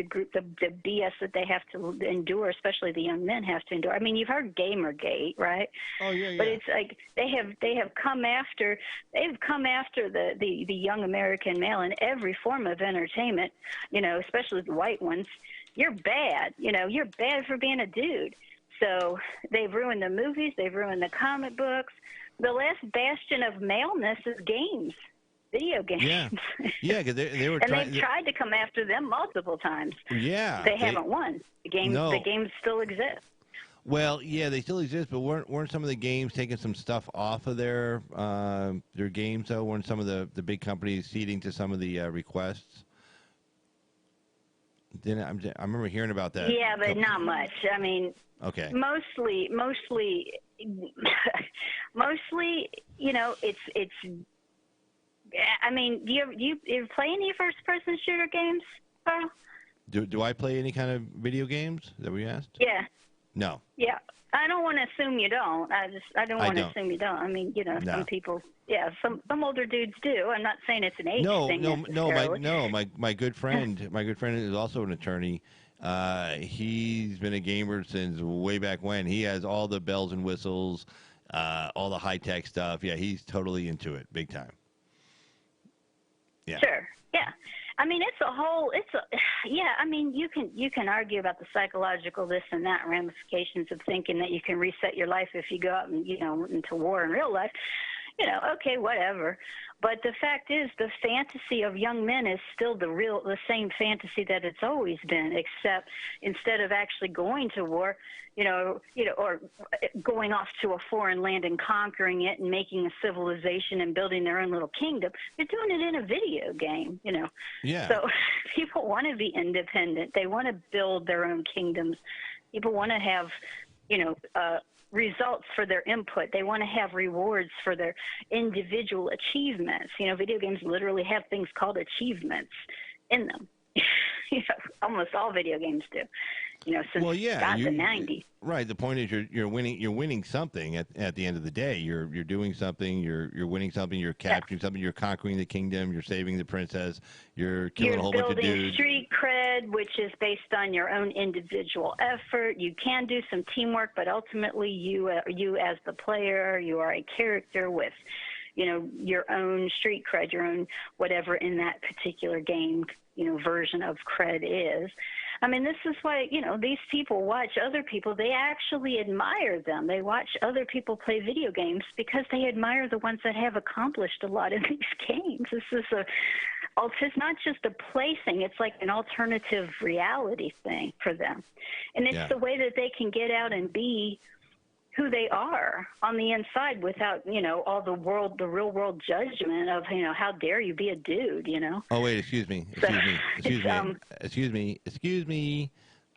S3: group the BS that they have to endure, especially the young men have to endure. I mean, you've heard Gamergate, right?
S1: Oh yeah.
S3: But it's like they have come after the young American male in every form of entertainment, especially the white ones. You're bad, you're bad for being a dude. So they've ruined the movies, they've ruined the comic books. The last bastion of maleness is games, video games.
S1: Yeah, because they were
S3: and they've tried to come after them multiple times.
S1: Yeah,
S3: they haven't won. The games still exist.
S1: Well, yeah, they still exist, but weren't some of the games taking some stuff off of their games though? Weren't some of the big companies ceding to some of the requests? I remember hearing about that.
S3: Yeah, but not much. I mean,
S1: okay.
S3: Mostly, it's. I mean, do you play any first-person shooter games, Carl?
S1: Do I play any kind of video games? Is that what you asked?
S3: Yeah.
S1: No.
S3: Yeah. I don't want to assume you don't. I don't want to assume you don't. I mean, some people, some older dudes do. I'm not saying it's an age thing.
S1: My good friend is also an attorney. He's been a gamer since way back when. He has all the bells and whistles, all the high tech stuff. Yeah, he's totally into it, big time. Yeah.
S3: Sure. Yeah. I mean, I mean, you can argue about the psychological this and that ramifications of thinking that you can reset your life if you go out and, into war in real life. Okay, whatever. But the fact is, the fantasy of young men is still the same fantasy that it's always been, except instead of actually going to war, or going off to a foreign land and conquering it and making a civilization and building their own little kingdom, they're doing it in a video game,
S1: Yeah.
S3: So people want to be independent. They want to build their own kingdoms. People want to have, results for their input. They want to have rewards for their individual achievements. Video games literally have things called achievements in them. Almost all video games do. Since the 90s.
S1: Right. The point is, you're winning something at the end of the day. You're doing something. You're winning something. You're capturing something. You're conquering the kingdom. You're saving the princess. You're killing a whole bunch of dudes.
S3: You're building street cred, which is based on your own individual effort. You can do some teamwork, but ultimately, you as the player, you are a character with, your own street cred, your own whatever in that particular game, version of cred is. I mean, this is why, these people watch other people. They actually admire them. They watch other people play video games because they admire the ones that have accomplished a lot in these games. It's not just a play thing. It's like an alternative reality thing for them. And it's the way that they can get out and be who they are on the inside without, all the real world judgment of, how dare you be a dude,
S1: Oh, wait, excuse me. I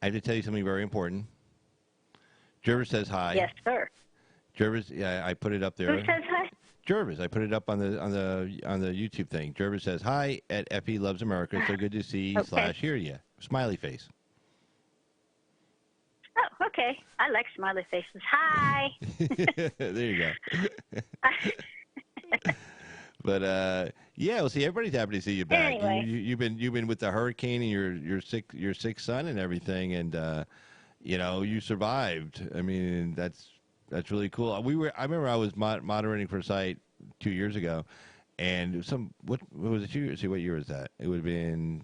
S1: have to tell you something very important. Jervis says hi.
S3: Yes, sir.
S1: Jervis, I put it up there.
S3: Who says hi?
S1: Jervis, I put it up on the YouTube thing. Jervis says hi at Effie Loves America. So good to see / hear you. Smiley face.
S3: Oh, okay. I like smiley faces. Hi.
S1: There you go. But well, see, everybody's happy to see you back.
S3: Anyway.
S1: You've been with the hurricane and your sick son and everything, and you survived. I mean, that's really cool. I remember I was moderating for a site 2 years ago, and what was it? See, what year was that? It would have been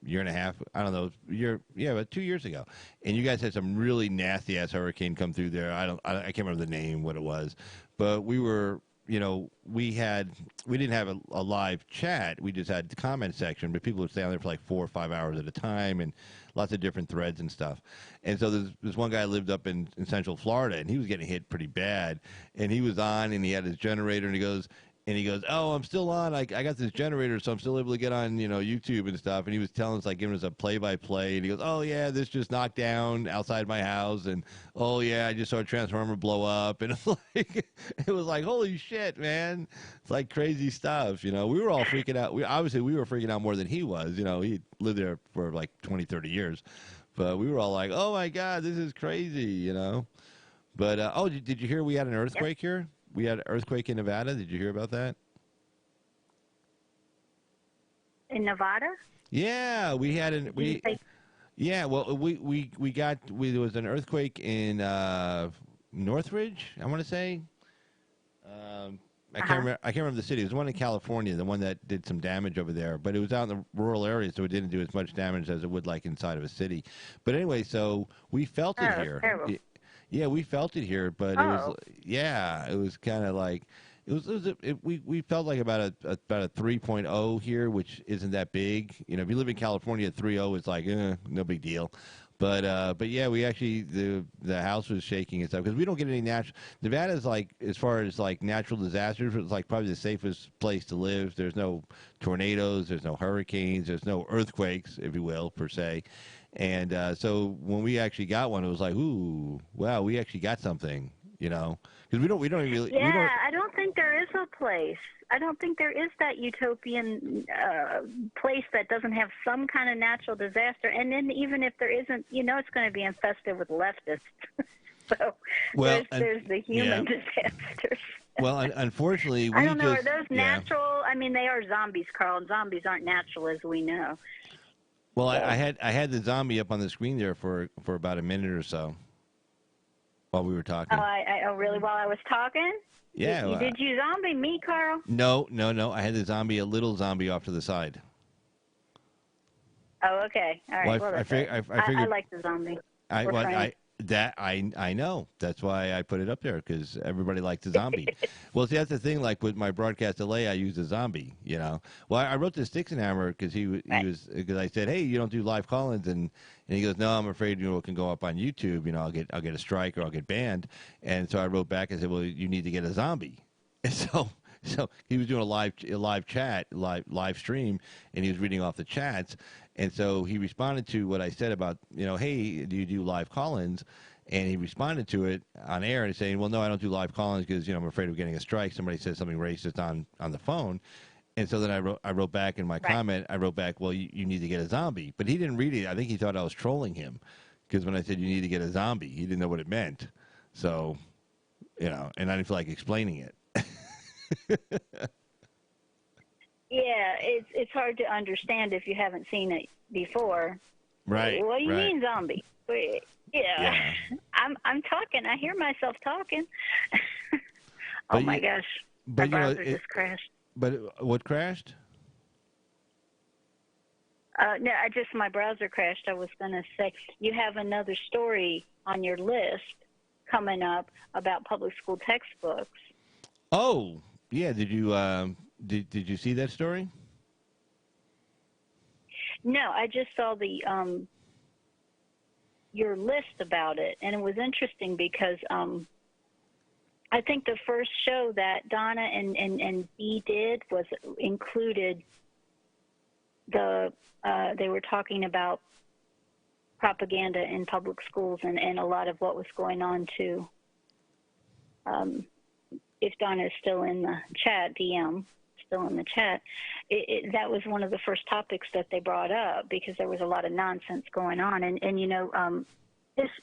S1: year and a half. I don't know, about 2 years ago, and you guys had some really nasty ass hurricane come through there. I can't remember the name, what it was, but we were. We didn't have a live chat. We just had the comment section, but people would stay on there for like 4 or 5 hours at a time, and lots of different threads and stuff. And so this one guy lived up in Central Florida, and he was getting hit pretty bad. And he was on, and he had his generator, and he goes, oh, I'm still on. I got this generator, so I'm still able to get on, YouTube and stuff. And he was telling us, like, giving us a play-by-play. And he goes, oh, yeah, this just knocked down outside my house. And, oh, yeah, I just saw a transformer blow up. And it was like, holy shit, man. It's like crazy stuff, We were all freaking out. We were freaking out more than he was. He lived there for like 20, 30 years. But we were all like, oh, my God, this is crazy, But, did you hear we had an earthquake here? We had an earthquake in Nevada. Did you hear about that?
S3: In Nevada?
S1: Yeah, we had Yeah, well, there was an earthquake in Northridge, I want to say. I can't remember the city. It was one in California, the one that did some damage over there. But it was out in the rural area, so it didn't do as much damage as it would like inside of a city. But anyway, so we felt it here.
S3: Terrible.
S1: Yeah, we felt it here, but it was kind of like we felt like about a 3.0 here, which isn't that big. If you live in California, 3.0 is like no big deal. But yeah, we actually the house was shaking and stuff because we don't get any natural. Nevada is like, as far as like natural disasters, it's like probably the safest place to live. There's no tornadoes, there's no hurricanes, there's no earthquakes, if you will, per se. And so when we actually got one, it was like, ooh, wow, we actually got something, because we don't really.
S3: Yeah, I don't think there is a place. I don't think there is that utopian place that doesn't have some kind of natural disaster. And then even if there isn't, it's going to be infested with leftists. So there's the human disasters.
S1: Well, unfortunately,
S3: I don't know. Are those natural? I mean, they are zombies, Carl, and zombies aren't natural, as we know.
S1: Well, I had the zombie up on the screen there for about a minute or so while we were talking.
S3: Oh, really? While I was talking?
S1: Yeah.
S3: Did you zombie me, Carl?
S1: No. I had a little zombie off to the side.
S3: Oh, okay. All right.
S1: Well, I figured,
S3: I like the zombie.
S1: I know. That's why I put it up there, because everybody likes a zombie. Well, see, that's the thing. Like with my broadcast delay, I used a zombie. Well, I wrote to Sticks and Hammer because because I said, hey, you don't do live call-ins, and he goes, no, I'm afraid it can go up on YouTube. I'll get a strike or I'll get banned. And so I wrote back and said, well, you need to get a zombie. And so he was doing a live chat, live stream, and he was reading off the chats. And so he responded to what I said about, hey, do you do live call-ins? And he responded to it on air and saying, well, no, I don't do live call-ins because, I'm afraid of getting a strike. Somebody says something racist on the phone. And so then I wrote back in my comment, well, you need to get a zombie. But he didn't read it. I think he thought I was trolling him, because when I said you need to get a zombie, he didn't know what it meant. So, and I didn't feel like explaining it.
S3: Yeah, it's hard to understand if you haven't seen it before.
S1: Right.
S3: What do you mean, zombie? Yeah. I'm talking. I hear myself talking. Oh my gosh! My browser just crashed.
S1: But what crashed?
S3: No, my browser crashed. I was going to say, you have another story on your list coming up about public school textbooks.
S1: Oh, yeah. Did you did you see that story?
S3: No, I just saw the your list about it, and it was interesting because I think the first show that Donna and Dee did included they were talking about propaganda in public schools and a lot of what was going on too. If Donna is still in the chat, DM, still in the chat, that was one of the first topics that they brought up, because there was a lot of nonsense going on. And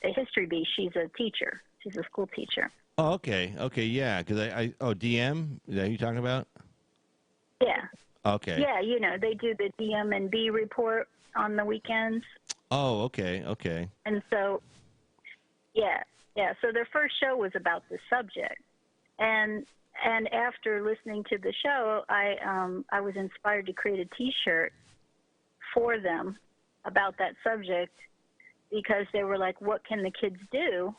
S3: History Bee, she's a teacher. She's a school teacher.
S1: Oh, okay, yeah, because DM, is that who you're talking about?
S3: Yeah.
S1: Okay.
S3: Yeah, they do the DM and B report on the weekends.
S1: Oh, okay.
S3: And so, yeah. So their first show was about the subject, and after listening to the show, I was inspired to create a T-shirt for them about that subject because they were like, what can the kids do,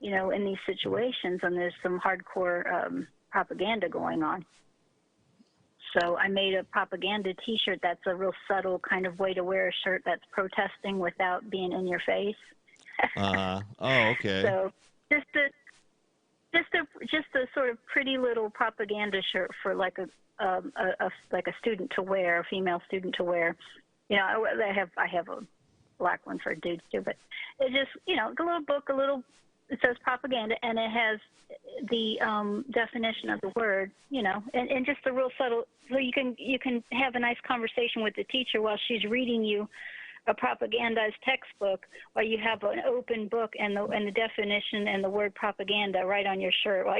S3: in these situations? And there's some hardcore propaganda going on. So I made a propaganda T-shirt that's a real subtle kind of way to wear a shirt that's protesting without being in your face.
S1: Oh, okay.
S3: So just a sort of pretty little propaganda shirt for like a student to wear, a female student to wear. I have a black one for dudes too, but it just a little book, it says propaganda, and it has the definition of the word, and just a real subtle, so you can have a nice conversation with the teacher while she's reading you a propagandized textbook, while you have an open book and the definition and the word propaganda right on your shirt while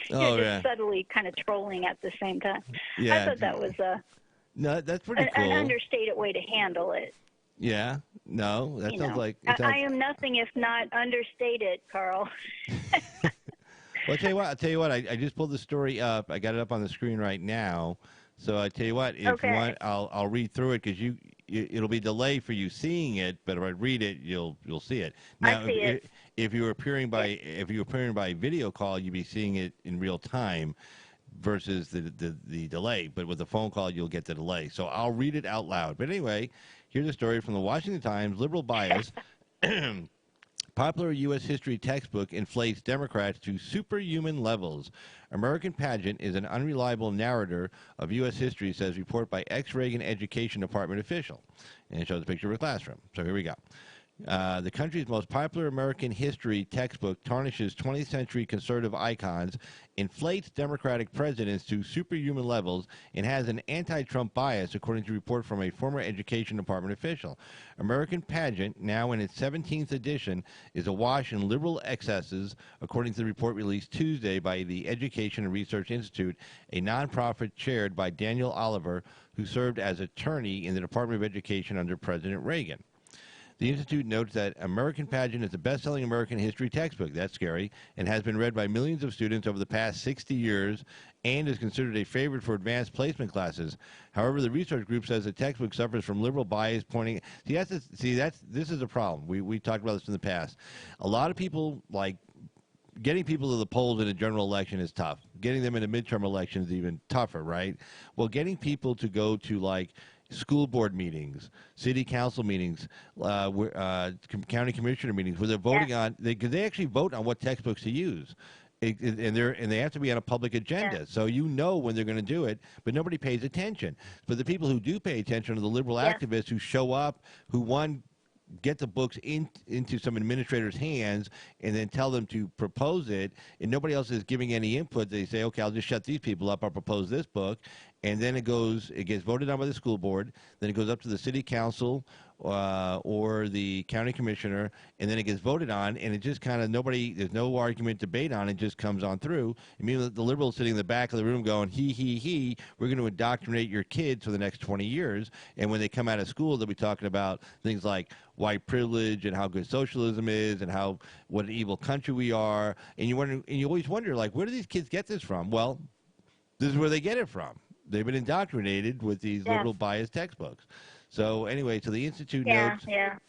S3: you're just subtly kind of trolling at the same time.
S1: Yeah.
S3: I thought that was
S1: no, that's pretty cool.
S3: An understated way to handle it.
S1: Yeah. No, that sounds like...
S3: I am nothing if not understated, Carl.
S1: Well, I'll tell you what. I just pulled the story up. I got it up on the screen right now. So I tell you what, if you want, I'll read through it because it'll be delay for you seeing it, but if I read it, you'll see it. Now,
S3: I see it.
S1: If you were appearing by video call, you'd be seeing it in real time versus the delay. But with the phone call, you'll get the delay. So I'll read it out loud. But anyway, here's a story from the Washington Times. Liberal bias. Popular U.S. history textbook inflates Democrats to superhuman levels. American pageant is an unreliable narrator of U.S. history, says report by ex-Reagan Education Department official. And it shows a picture of a classroom. So here we go. The country's most popular American history textbook tarnishes 20th century conservative icons, inflates Democratic presidents to superhuman levels, and has an anti-Trump bias, according to a report from a former Education Department official. American Pageant, now in its 17th edition, is awash in liberal excesses, according to the report released Tuesday by the Education and Research Institute, a nonprofit chaired by Daniel Oliver, who served as attorney in the Department of Education under President Reagan. The Institute notes that American Pageant is the best-selling American history textbook. That's scary, and has been read by millions of students over the past 60 years and is considered a favorite for advanced placement classes. However, the research group says the textbook suffers from liberal bias pointing... this is a problem. We talked about this in the past. A lot of people, getting people to the polls in a general election is tough. Getting them in a midterm election is even tougher, right? Well, getting people to go to, school board meetings, city council meetings, county commissioner meetings, where they're voting on, because they actually vote on what textbooks to use. And they have to be on a public agenda. Yeah. So when they're going to do it, but nobody pays attention. But the people who do pay attention are the liberal activists who show up, who get the books into some administrator's hands and then tell them to propose it, and nobody else is giving any input. They say, okay, I'll just shut these people up. I'll propose this book. And then it gets voted on by the school board. Then it goes up to the city council or the county commissioner, and then it gets voted on, and it just kind of there's no argument, debate on it, just comes on through. I mean, the liberals sitting in the back of the room going, we're going to indoctrinate your kids for the next 20 years. And when they come out of school, they'll be talking about things like white privilege and how good socialism is and what an evil country we are. And you always wonder, where do these kids get this from? Well, this is where they get it from. They've been indoctrinated with these liberal biased textbooks. So anyway, the Institute notes. Yeah.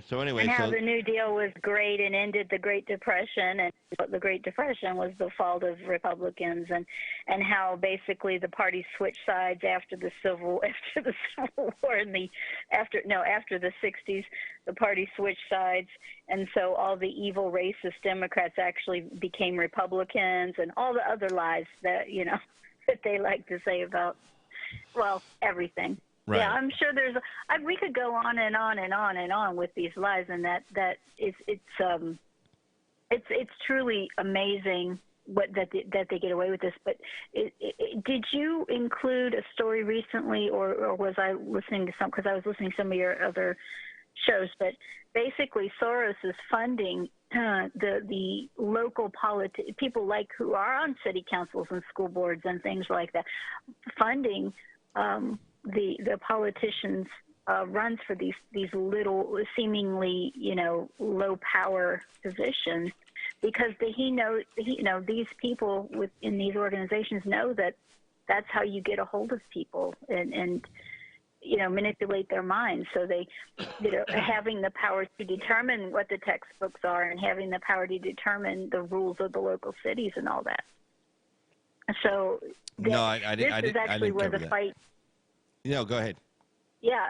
S1: So anyway,
S3: and how the New Deal was great and ended the Great Depression, and the Great Depression was the fault of Republicans, and how basically the parties switched sides after the Civil War and after the 60s, the party switched sides, and so all the evil racist Democrats actually became Republicans, and all the other lies that that they like to say about everything. Right. Yeah, I'm sure we could go on and on and on and on with these lies, and it's truly amazing that they get away with this. But did you include a story recently, or was I listening to because I was listening to some of your other shows? But basically, Soros is funding the local people who are on city councils and school boards and things like that, funding the politicians' runs for these little, seemingly low power positions, because these people within these organizations know that that's how you get a hold of people, and manipulate their minds. So they, having the power to determine what the textbooks are and having the power to determine the rules of the local cities and all that. So this is actually where the fight.
S1: No, go ahead.
S3: Yeah,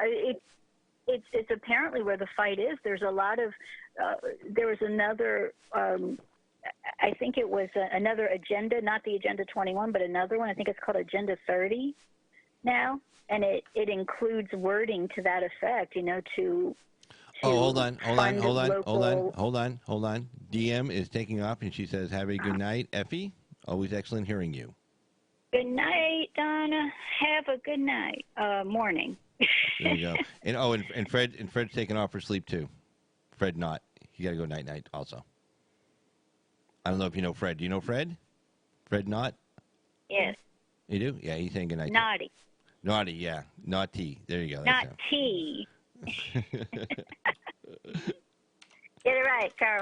S3: it's apparently where the fight is. There's a lot of there was another. I think it was another agenda, not the Agenda 21, but another one. I think it's called Agenda 30 now, and it includes wording to that effect. To
S1: hold on. DM is taking off, and she says, "Have a good night, Effie. Always excellent hearing you."
S3: Good night, Donna. Have a good night. Morning.
S1: There you go. And Fred's taking off for sleep too. Fred not. He got to go night also. I don't know if you know Fred. Do you know Fred? Fred not?
S3: Yes.
S1: You do? Yeah, he's saying good night.
S3: Naughty.
S1: Naughty, yeah. Naughty. There you go.
S3: Not T. Get it right, Carl.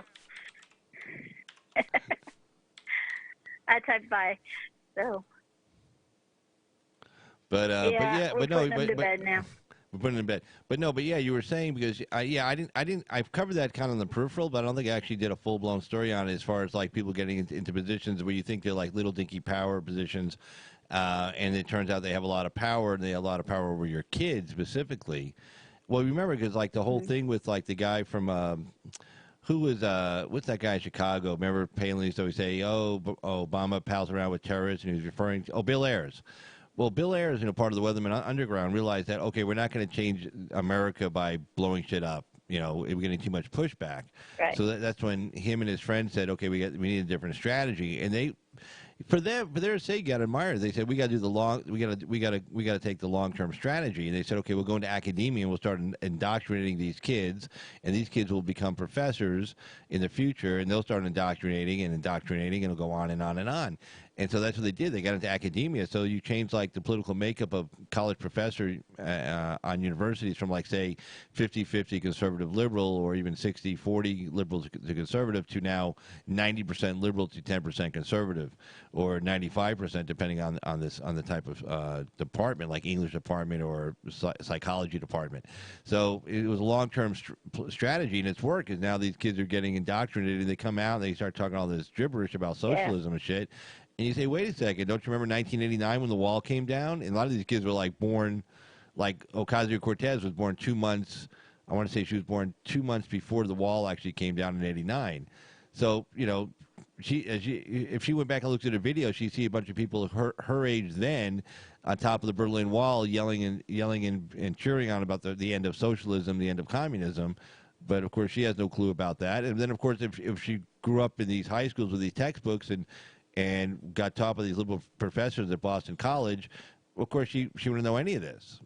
S3: I typed by. So. But no, putting them to bed now.
S1: We're putting it in bed. But yeah, you were saying because I've covered that kind of on the peripheral, but I don't think I actually did a full blown story on it as far as like people getting into positions where you think they're like little dinky power positions, and it turns out they have a lot of power and they have a lot of power over your kids specifically. Well, remember because like the whole thing with like the guy from who was what's that guy in Chicago? Remember Palin used to always say, Obama pals around with terrorists, and he was referring to Bill Ayers. Well, Bill Ayers, part of the Weatherman Underground, realized that, okay, we're not going to change America by blowing shit up. We're getting too much pushback. Right. So that's when him and his friends said, okay, we need a different strategy. And they, for their sake, got admired. They said we got to do we got to take the long-term strategy. And they said, okay, we'll go into academia and we'll start indoctrinating these kids, and these kids will become professors in the future, and they'll start indoctrinating, and it'll go on and on and on. And so that's what they did. They got into academia. So you change like the political makeup of college professor on universities from like, say, 50-50 conservative liberal or even 60-40 liberal to conservative to now 90% liberal to 10% conservative or 95% depending on the type of department, like English department or psychology department. So it was a long-term strategy, and its work is now these kids are getting indoctrinated, and they come out and they start talking all this gibberish about socialism and shit. And you say, wait a second, don't you remember 1989 when the wall came down? And a lot of these kids were like born, like Ocasio-Cortez was born 2 months. I want to say she was born 2 months before the wall actually came down in '89. So, if she went back and looked at a video, she'd see a bunch of people her age then on top of the Berlin Wall yelling and cheering on about the end of socialism, the end of communism. But, of course, she has no clue about that. And then, of course, if she grew up in these high schools with these textbooks and got taught by these liberal professors at Boston College, of course, she wouldn't know any of this,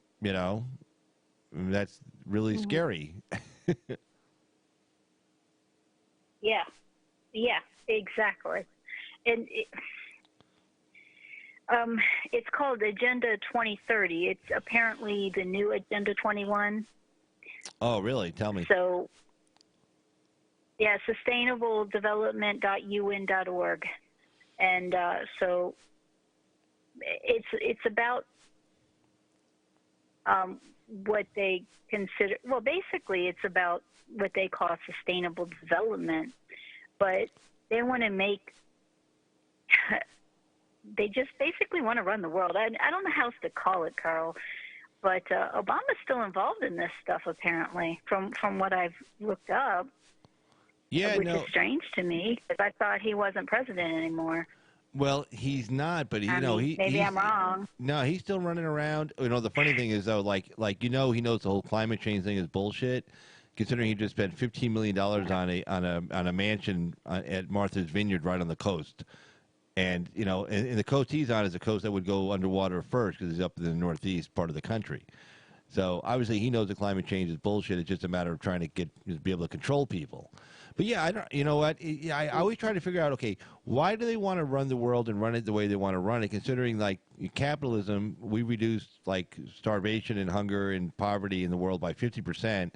S1: That's really scary.
S3: Yeah, exactly. And it's called Agenda 2030. It's apparently the new Agenda 21.
S1: Oh, really? Tell me.
S3: So, yeah, sustainabledevelopment.un.org. And so it's about what they consider. Well, basically, it's about what they call sustainable development, but they want to make. They just basically want to run the world. I don't know how else to call it, Carl, but Obama's still involved in this stuff apparently, from what I've looked up.
S1: Yeah,
S3: which is strange to me because I thought he wasn't president anymore.
S1: Well, he's not, but
S3: maybe I'm wrong.
S1: No, he's still running around. The funny thing is though, he knows the whole climate change thing is bullshit. Considering he just spent $15 million on a mansion at Martha's Vineyard right on the coast, and and the coast he's on is a coast that would go underwater first because he's up in the northeast part of the country. So obviously he knows the climate change is bullshit. It's just a matter of trying to be able to control people. But yeah, I don't. You know what? I always try to figure out. Okay, why do they want to run the world and run it the way they want to run it? Considering like capitalism, we reduced like starvation and hunger and poverty in the world by 50%.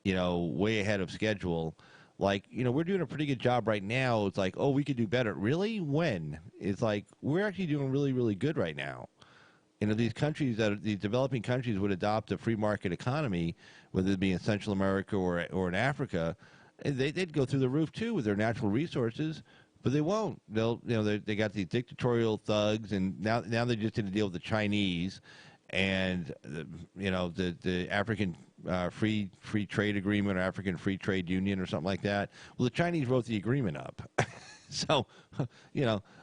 S1: Way ahead of schedule. Like we're doing a pretty good job right now. It's like, we could do better. Really? When? It's like we're actually doing really, really good right now. these countries these developing countries would adopt a free market economy, whether it be in Central America or in Africa, and they'd go through the roof too with their natural resources. But they won't. They got these dictatorial thugs, and now they just did a deal with the Chinese, and the African free trade agreement or African free trade union or something like that. Well, the Chinese wrote the agreement up. So,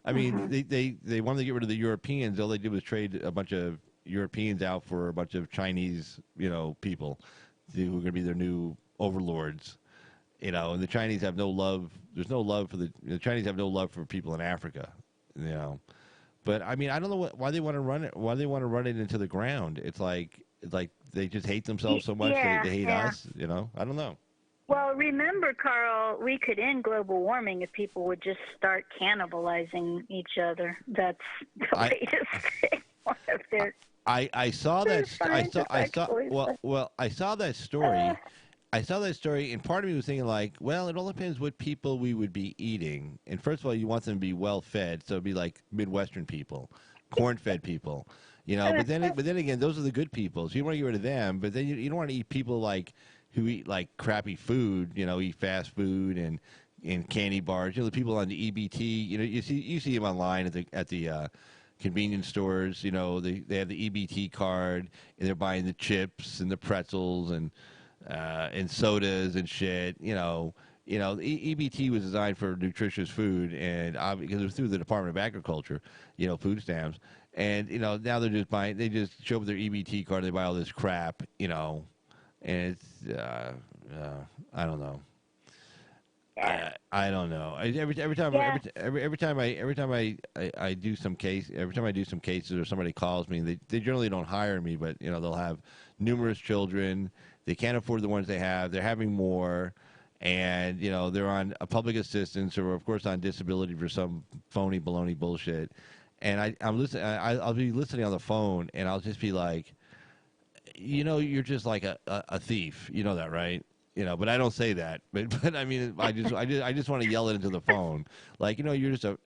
S1: I mean, they wanted to get rid of the Europeans. All they did was trade a bunch of Europeans out for a bunch of Chinese, people who were going to be their new overlords. And the Chinese have no love. There's no love for the Chinese have no love for people in Africa. But I mean, I don't know why they want to run it. Why they want to run it into the ground? It's like they just hate themselves so much they hate us. I don't know.
S3: Well, remember, Carl, we could end global warming if people would just start cannibalizing each other. That's the latest thing.
S1: I saw that. I saw that story. I saw that story, and part of me was thinking, like, well, it all depends what people we would be eating. And first of all, you want them to be well-fed, so it'd be like Midwestern people, corn-fed people, But then again, those are the good people, so you want to get rid of them. But then you don't want to eat people who eat like crappy food, eat fast food and candy bars. The people on the EBT, you see them online at the convenience stores. They have the EBT card, and they're buying the chips and the pretzels and sodas and shit. EBT was designed for nutritious food, and because it was through the Department of Agriculture, food stamps. And now they're just buying. They just show up their EBT card. They buy all this crap. And it's I don't know. I don't know. Every time I do some cases or somebody calls me, they generally don't hire me, but they'll have numerous children. They can't afford the ones they have. They're having more, and they're on a public assistance or of course on disability for some phony baloney bullshit. And I'm listening. I'll be listening on the phone, and I'll just be like, you're just like a thief. You know that, right? But I don't say that. But I mean, I just want to yell it into the phone. Like, you're just a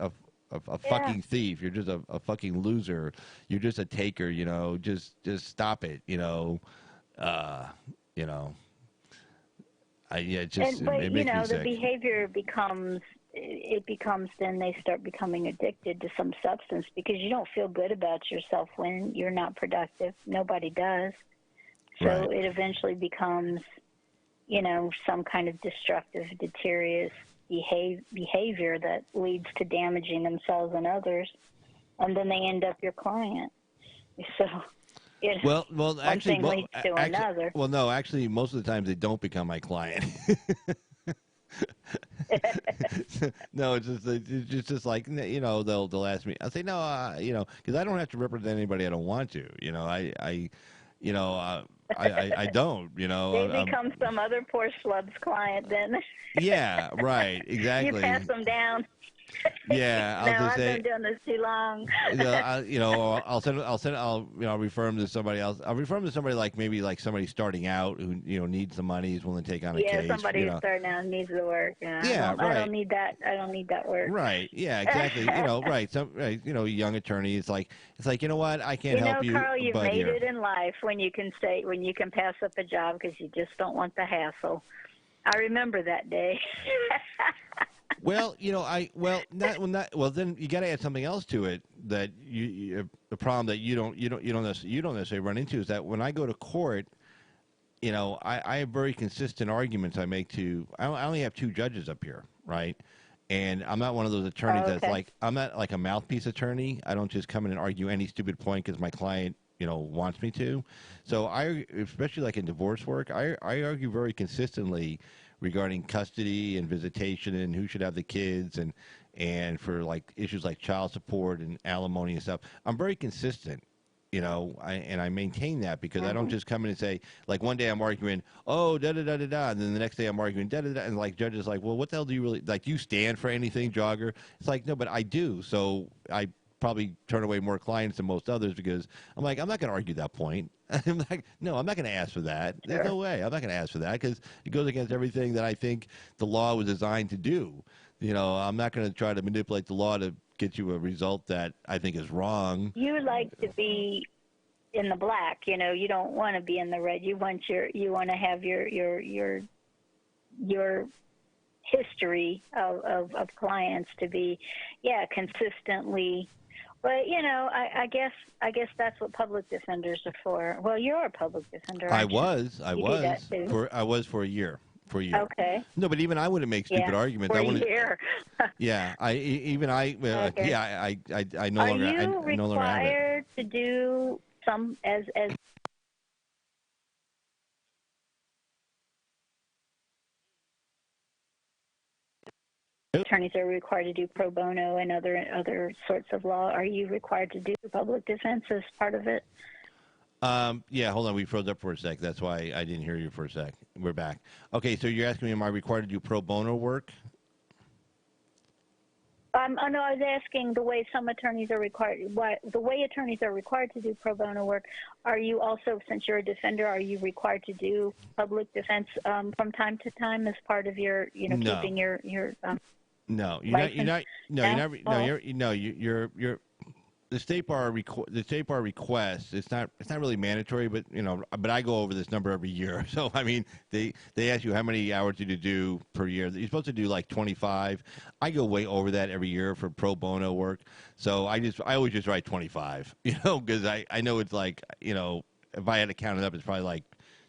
S1: fucking thief. You're just a fucking loser. You're just a taker. Just stop it. It makes me sick.
S3: The behavior becomes then they start becoming addicted to some substance because you don't feel good about yourself when you're not productive. Nobody does. So
S1: Right.
S3: It eventually becomes, some kind of destructive, deleterious behavior that leads to damaging themselves and others, and then they end up your client. So,
S1: well, actually,
S3: one thing leads to another.
S1: Well, no, actually, most of the time they don't become my client. No, it's just like they'll ask me. I'll say no, because I don't have to represent anybody I don't want to. I don't.
S3: They become some other poor schlub's client then.
S1: Yeah, right, exactly.
S3: You pass them down.
S1: Yeah, I'll
S3: been doing this too long.
S1: I'll refer them to somebody else. I'll refer them to somebody maybe somebody starting out who needs the money, is willing to take on a case.
S3: Yeah, somebody who's starting out needs the work.
S1: Yeah, right.
S3: I don't need that. I don't need that work.
S1: Right. Yeah. Exactly. Right. A young attorney. It's like you know what? I can't help you.
S3: Carl, you've made
S1: here.
S3: it in life when you can pass up a job because you just don't want the hassle. I remember that day.
S1: Well, then you got to add something else to it that the problem that you don't necessarily run into is that when I go to court, I have very consistent arguments I make I only have two judges up here, right? And I'm not one of those attorneys that's I'm not like a mouthpiece attorney. I don't just come in and argue any stupid point because my client wants me to. So especially like in divorce work, I argue very consistently regarding custody and visitation and who should have the kids and for issues like child support and alimony and stuff. I'm very consistent, and I maintain that because I don't just come in and say, one day I'm arguing, oh, da-da-da-da-da, and then the next day I'm arguing, da-da-da, and judges well, what the hell do you really, do you stand for anything, jogger? It's no, but I do, so I probably turn away more clients than most others because I'm I'm not going to argue that point. I'm not going to ask for that. There's no way. I'm not going to ask for that because it goes against everything that I think the law was designed to do. I'm not going to try to manipulate the law to get you a result that I think is wrong.
S3: You like to be in the black. You know, you don't want to be in the red. You want to have your history of clients to be, consistently. But you know, I guess that's what public defenders are for. Well, you're a public defender.
S1: I
S3: aren't you?
S1: was
S3: do that too.
S1: I was for a year.
S3: Okay.
S1: No, but even I wouldn't make stupid arguments.
S3: For
S1: I
S3: a
S1: wouldn't.
S3: year.
S1: Yeah,
S3: Okay.
S1: I no longer.
S3: Are you
S1: I no longer have it.
S3: required to do some as attorneys are required to do pro bono and other sorts of law? Are you required to do public defense as part of it?
S1: Yeah, hold on. We froze up for a sec. That's why I didn't hear you for a sec. We're back. Okay, so you're asking me, am I required to do pro bono work?
S3: Oh, no, I was asking the way some attorneys are required. The way attorneys are required to do pro bono work. Are you also, since you're a defender, are you required to do public defense from time to time as part of your,
S1: No.
S3: keeping your
S1: No,
S3: license?
S1: you're the state bar requests. It's not really mandatory, but but I go over this number every year. So I mean, they ask you how many hours did you do per year. You're supposed to do like 25. I go way over that every year for pro bono work. So I always just write 25. Because I know it's like if I had to count it up, it's probably like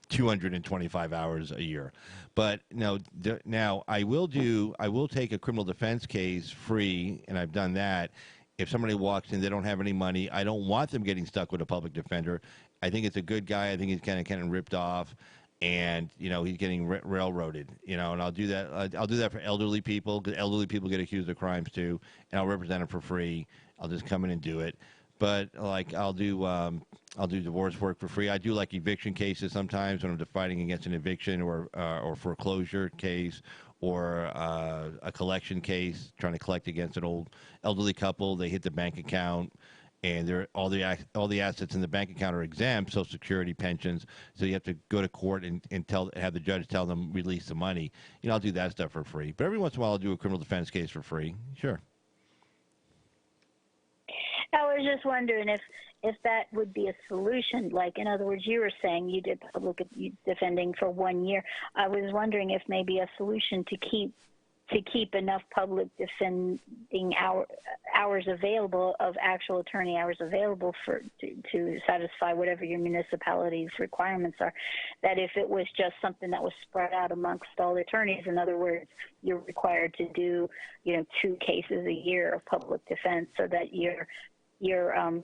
S1: 225 hours a year. But now I will take a criminal defense case free, and I've done that. If somebody walks in, they don't have any money, I don't want them getting stuck with a public defender. I think it's a good guy. I think he's kind of ripped off, and he's getting railroaded. And I'll do that. I'll do that for elderly people, because elderly people get accused of crimes too, and I'll represent them for free. I'll just come in and do it. But like I'll do divorce work for free. I do like eviction cases sometimes when I'm fighting against an eviction or foreclosure case, or a collection case, trying to collect against an old elderly couple. They hit the bank account, and all the assets in the bank account are exempt, Social Security, pensions. So you have to go to court and have the judge tell them release the money. I'll do that stuff for free. But every once in a while, I'll do a criminal defense case for free. Sure.
S3: I was just wondering if that would be a solution. Like, in other words, you were saying you did public defending for 1 year. I was wondering if maybe a solution to keep enough public defending hours available, of actual attorney hours available to satisfy whatever your municipality's requirements are, that if it was just something that was spread out amongst all the attorneys, in other words, you're required to do 2 cases a year of public defense, so that your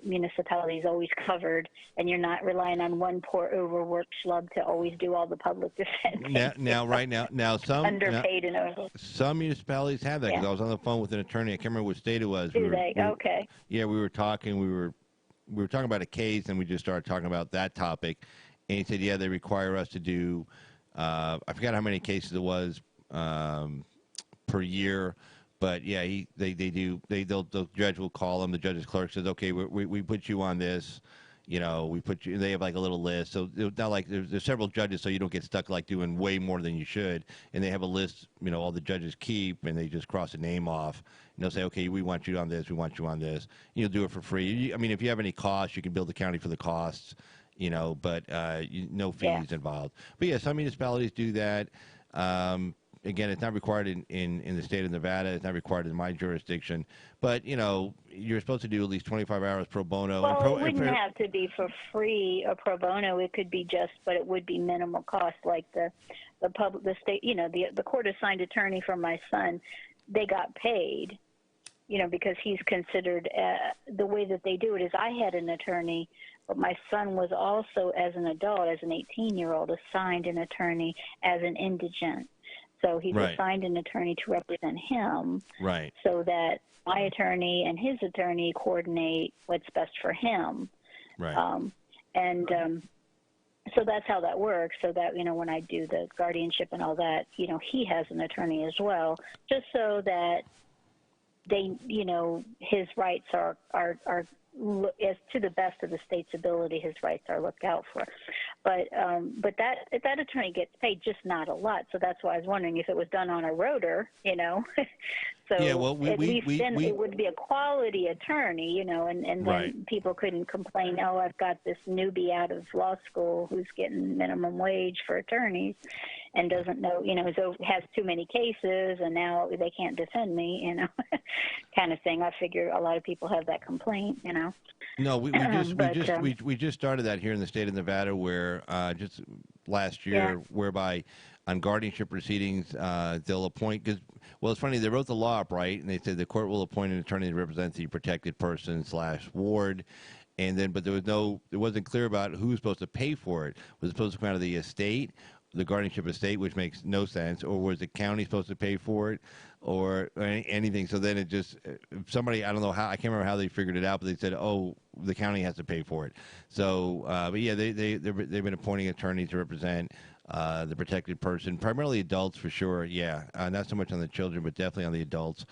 S3: municipality is always covered, and you're not relying on one poor overworked schlub to always do all the public defense.
S1: Now some
S3: underpaid and over.
S1: Some municipalities have that, because I was on the phone with an attorney. I can't remember what state it was.
S3: Do they? Okay.
S1: Yeah, we were talking. We were talking about a case, and we just started talking about that topic. And he said, yeah, they require us to do. I forgot how many cases it was per year. But yeah, the judge will call him. The judge's clerk says, okay, we put you on this. We put you. They have like a little list. So it's not like there's several judges, so you don't get stuck like doing way more than you should. And they have a list, all the judges keep, and they just cross a name off. And they'll say, okay, we want you on this. We want you on this. You'll do it for free. I mean, if you have any costs, you can bill the county for the costs. But no fees involved. But yeah, some municipalities do that. Again, it's not required in the state of Nevada. It's not required in my jurisdiction. But, you're supposed to do at least 25 hours pro bono.
S3: Well, it wouldn't have to be for free or pro bono. It could be but it would be minimal cost, like the state, the court-assigned attorney for my son, they got paid, because he's considered, the way that they do it is I had an attorney, but my son was also, as an adult, as an 18-year-old, assigned an attorney as an indigent. So he's assigned an attorney to represent him, so that my attorney and his attorney coordinate what's best for him. So that's how that works, so that, when I do the guardianship and all that, he has an attorney as well, just so that they, his rights are as to the best of the state's ability, his rights are looked out for. But that attorney gets paid, just not a lot. So that's why I was wondering if it was done on a rotor, So
S1: Yeah, well,
S3: at least then it would be a quality attorney, and then
S1: Right.
S3: people couldn't complain, oh, I've got this newbie out of law school who's getting minimum wage for attorneys and doesn't know, so has too many cases and now they can't defend me, kind of thing. I figure a lot of people have that complaint,
S1: No, we just started that here in the state of Nevada, where just last year, whereby on guardianship proceedings they'll appoint. Because well, it's funny, they wrote the law up right, and they said the court will appoint an attorney to represent the protected person / ward, and then but it wasn't clear about who was supposed to pay for it. Was it supposed to come out of the estate, the guardianship estate, which makes no sense, or was the county supposed to pay for it? Or anything. So then it just somebody, I don't know how, I can't remember how they figured it out, but they said, oh, the county has to pay for it. So, but yeah, they've been appointing attorneys to represent the protected person, primarily adults for sure. Yeah, not so much on the children, but definitely on the adults.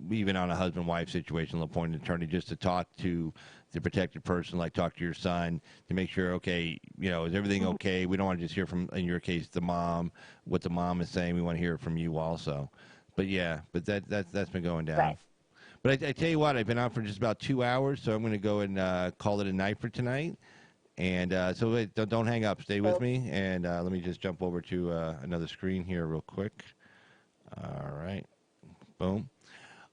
S1: Even on a husband-wife situation, they'll appoint an attorney just to talk to the protected person, like talk to your son to make sure, okay, is everything okay? We don't want to just hear from, in your case, the mom, what the mom is saying. We want to hear it from you also. But yeah, but that's been going down.
S3: Right.
S1: But I tell you what, I've been on for just about 2 hours, so I'm going to go and call it a night for tonight. And so wait, don't hang up. Stay with me, and let me just jump over to another screen here real quick. All right. Boom.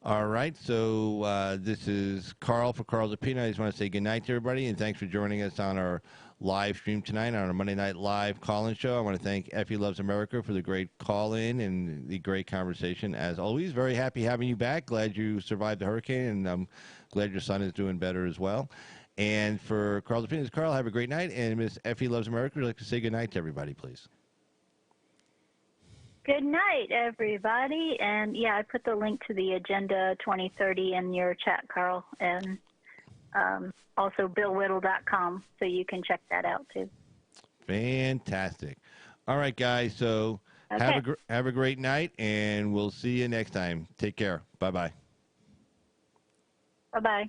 S1: All right, so this is Carl for Carl's Opinion. I just want to say good night to everybody, and thanks for joining us on our live stream tonight on our Monday Night Live call-in show. I want to thank Effie Loves America for the great call-in and the great conversation, as always. Very happy having you back. Glad you survived the hurricane, and I'm glad your son is doing better as well. And for Carl's Opinions, Carl, have a great night. And Miss Effie Loves America, would you like to say good night to everybody, please?
S3: Good night, everybody. And yeah, I put the link to the Agenda 2030 in your chat, Carl, and also billwhittle.com, so you can check that out too.
S1: Fantastic. All right, guys. So
S3: Okay.
S1: have a great night, and we'll see you next time. Take care. Bye-bye.
S3: Bye-bye.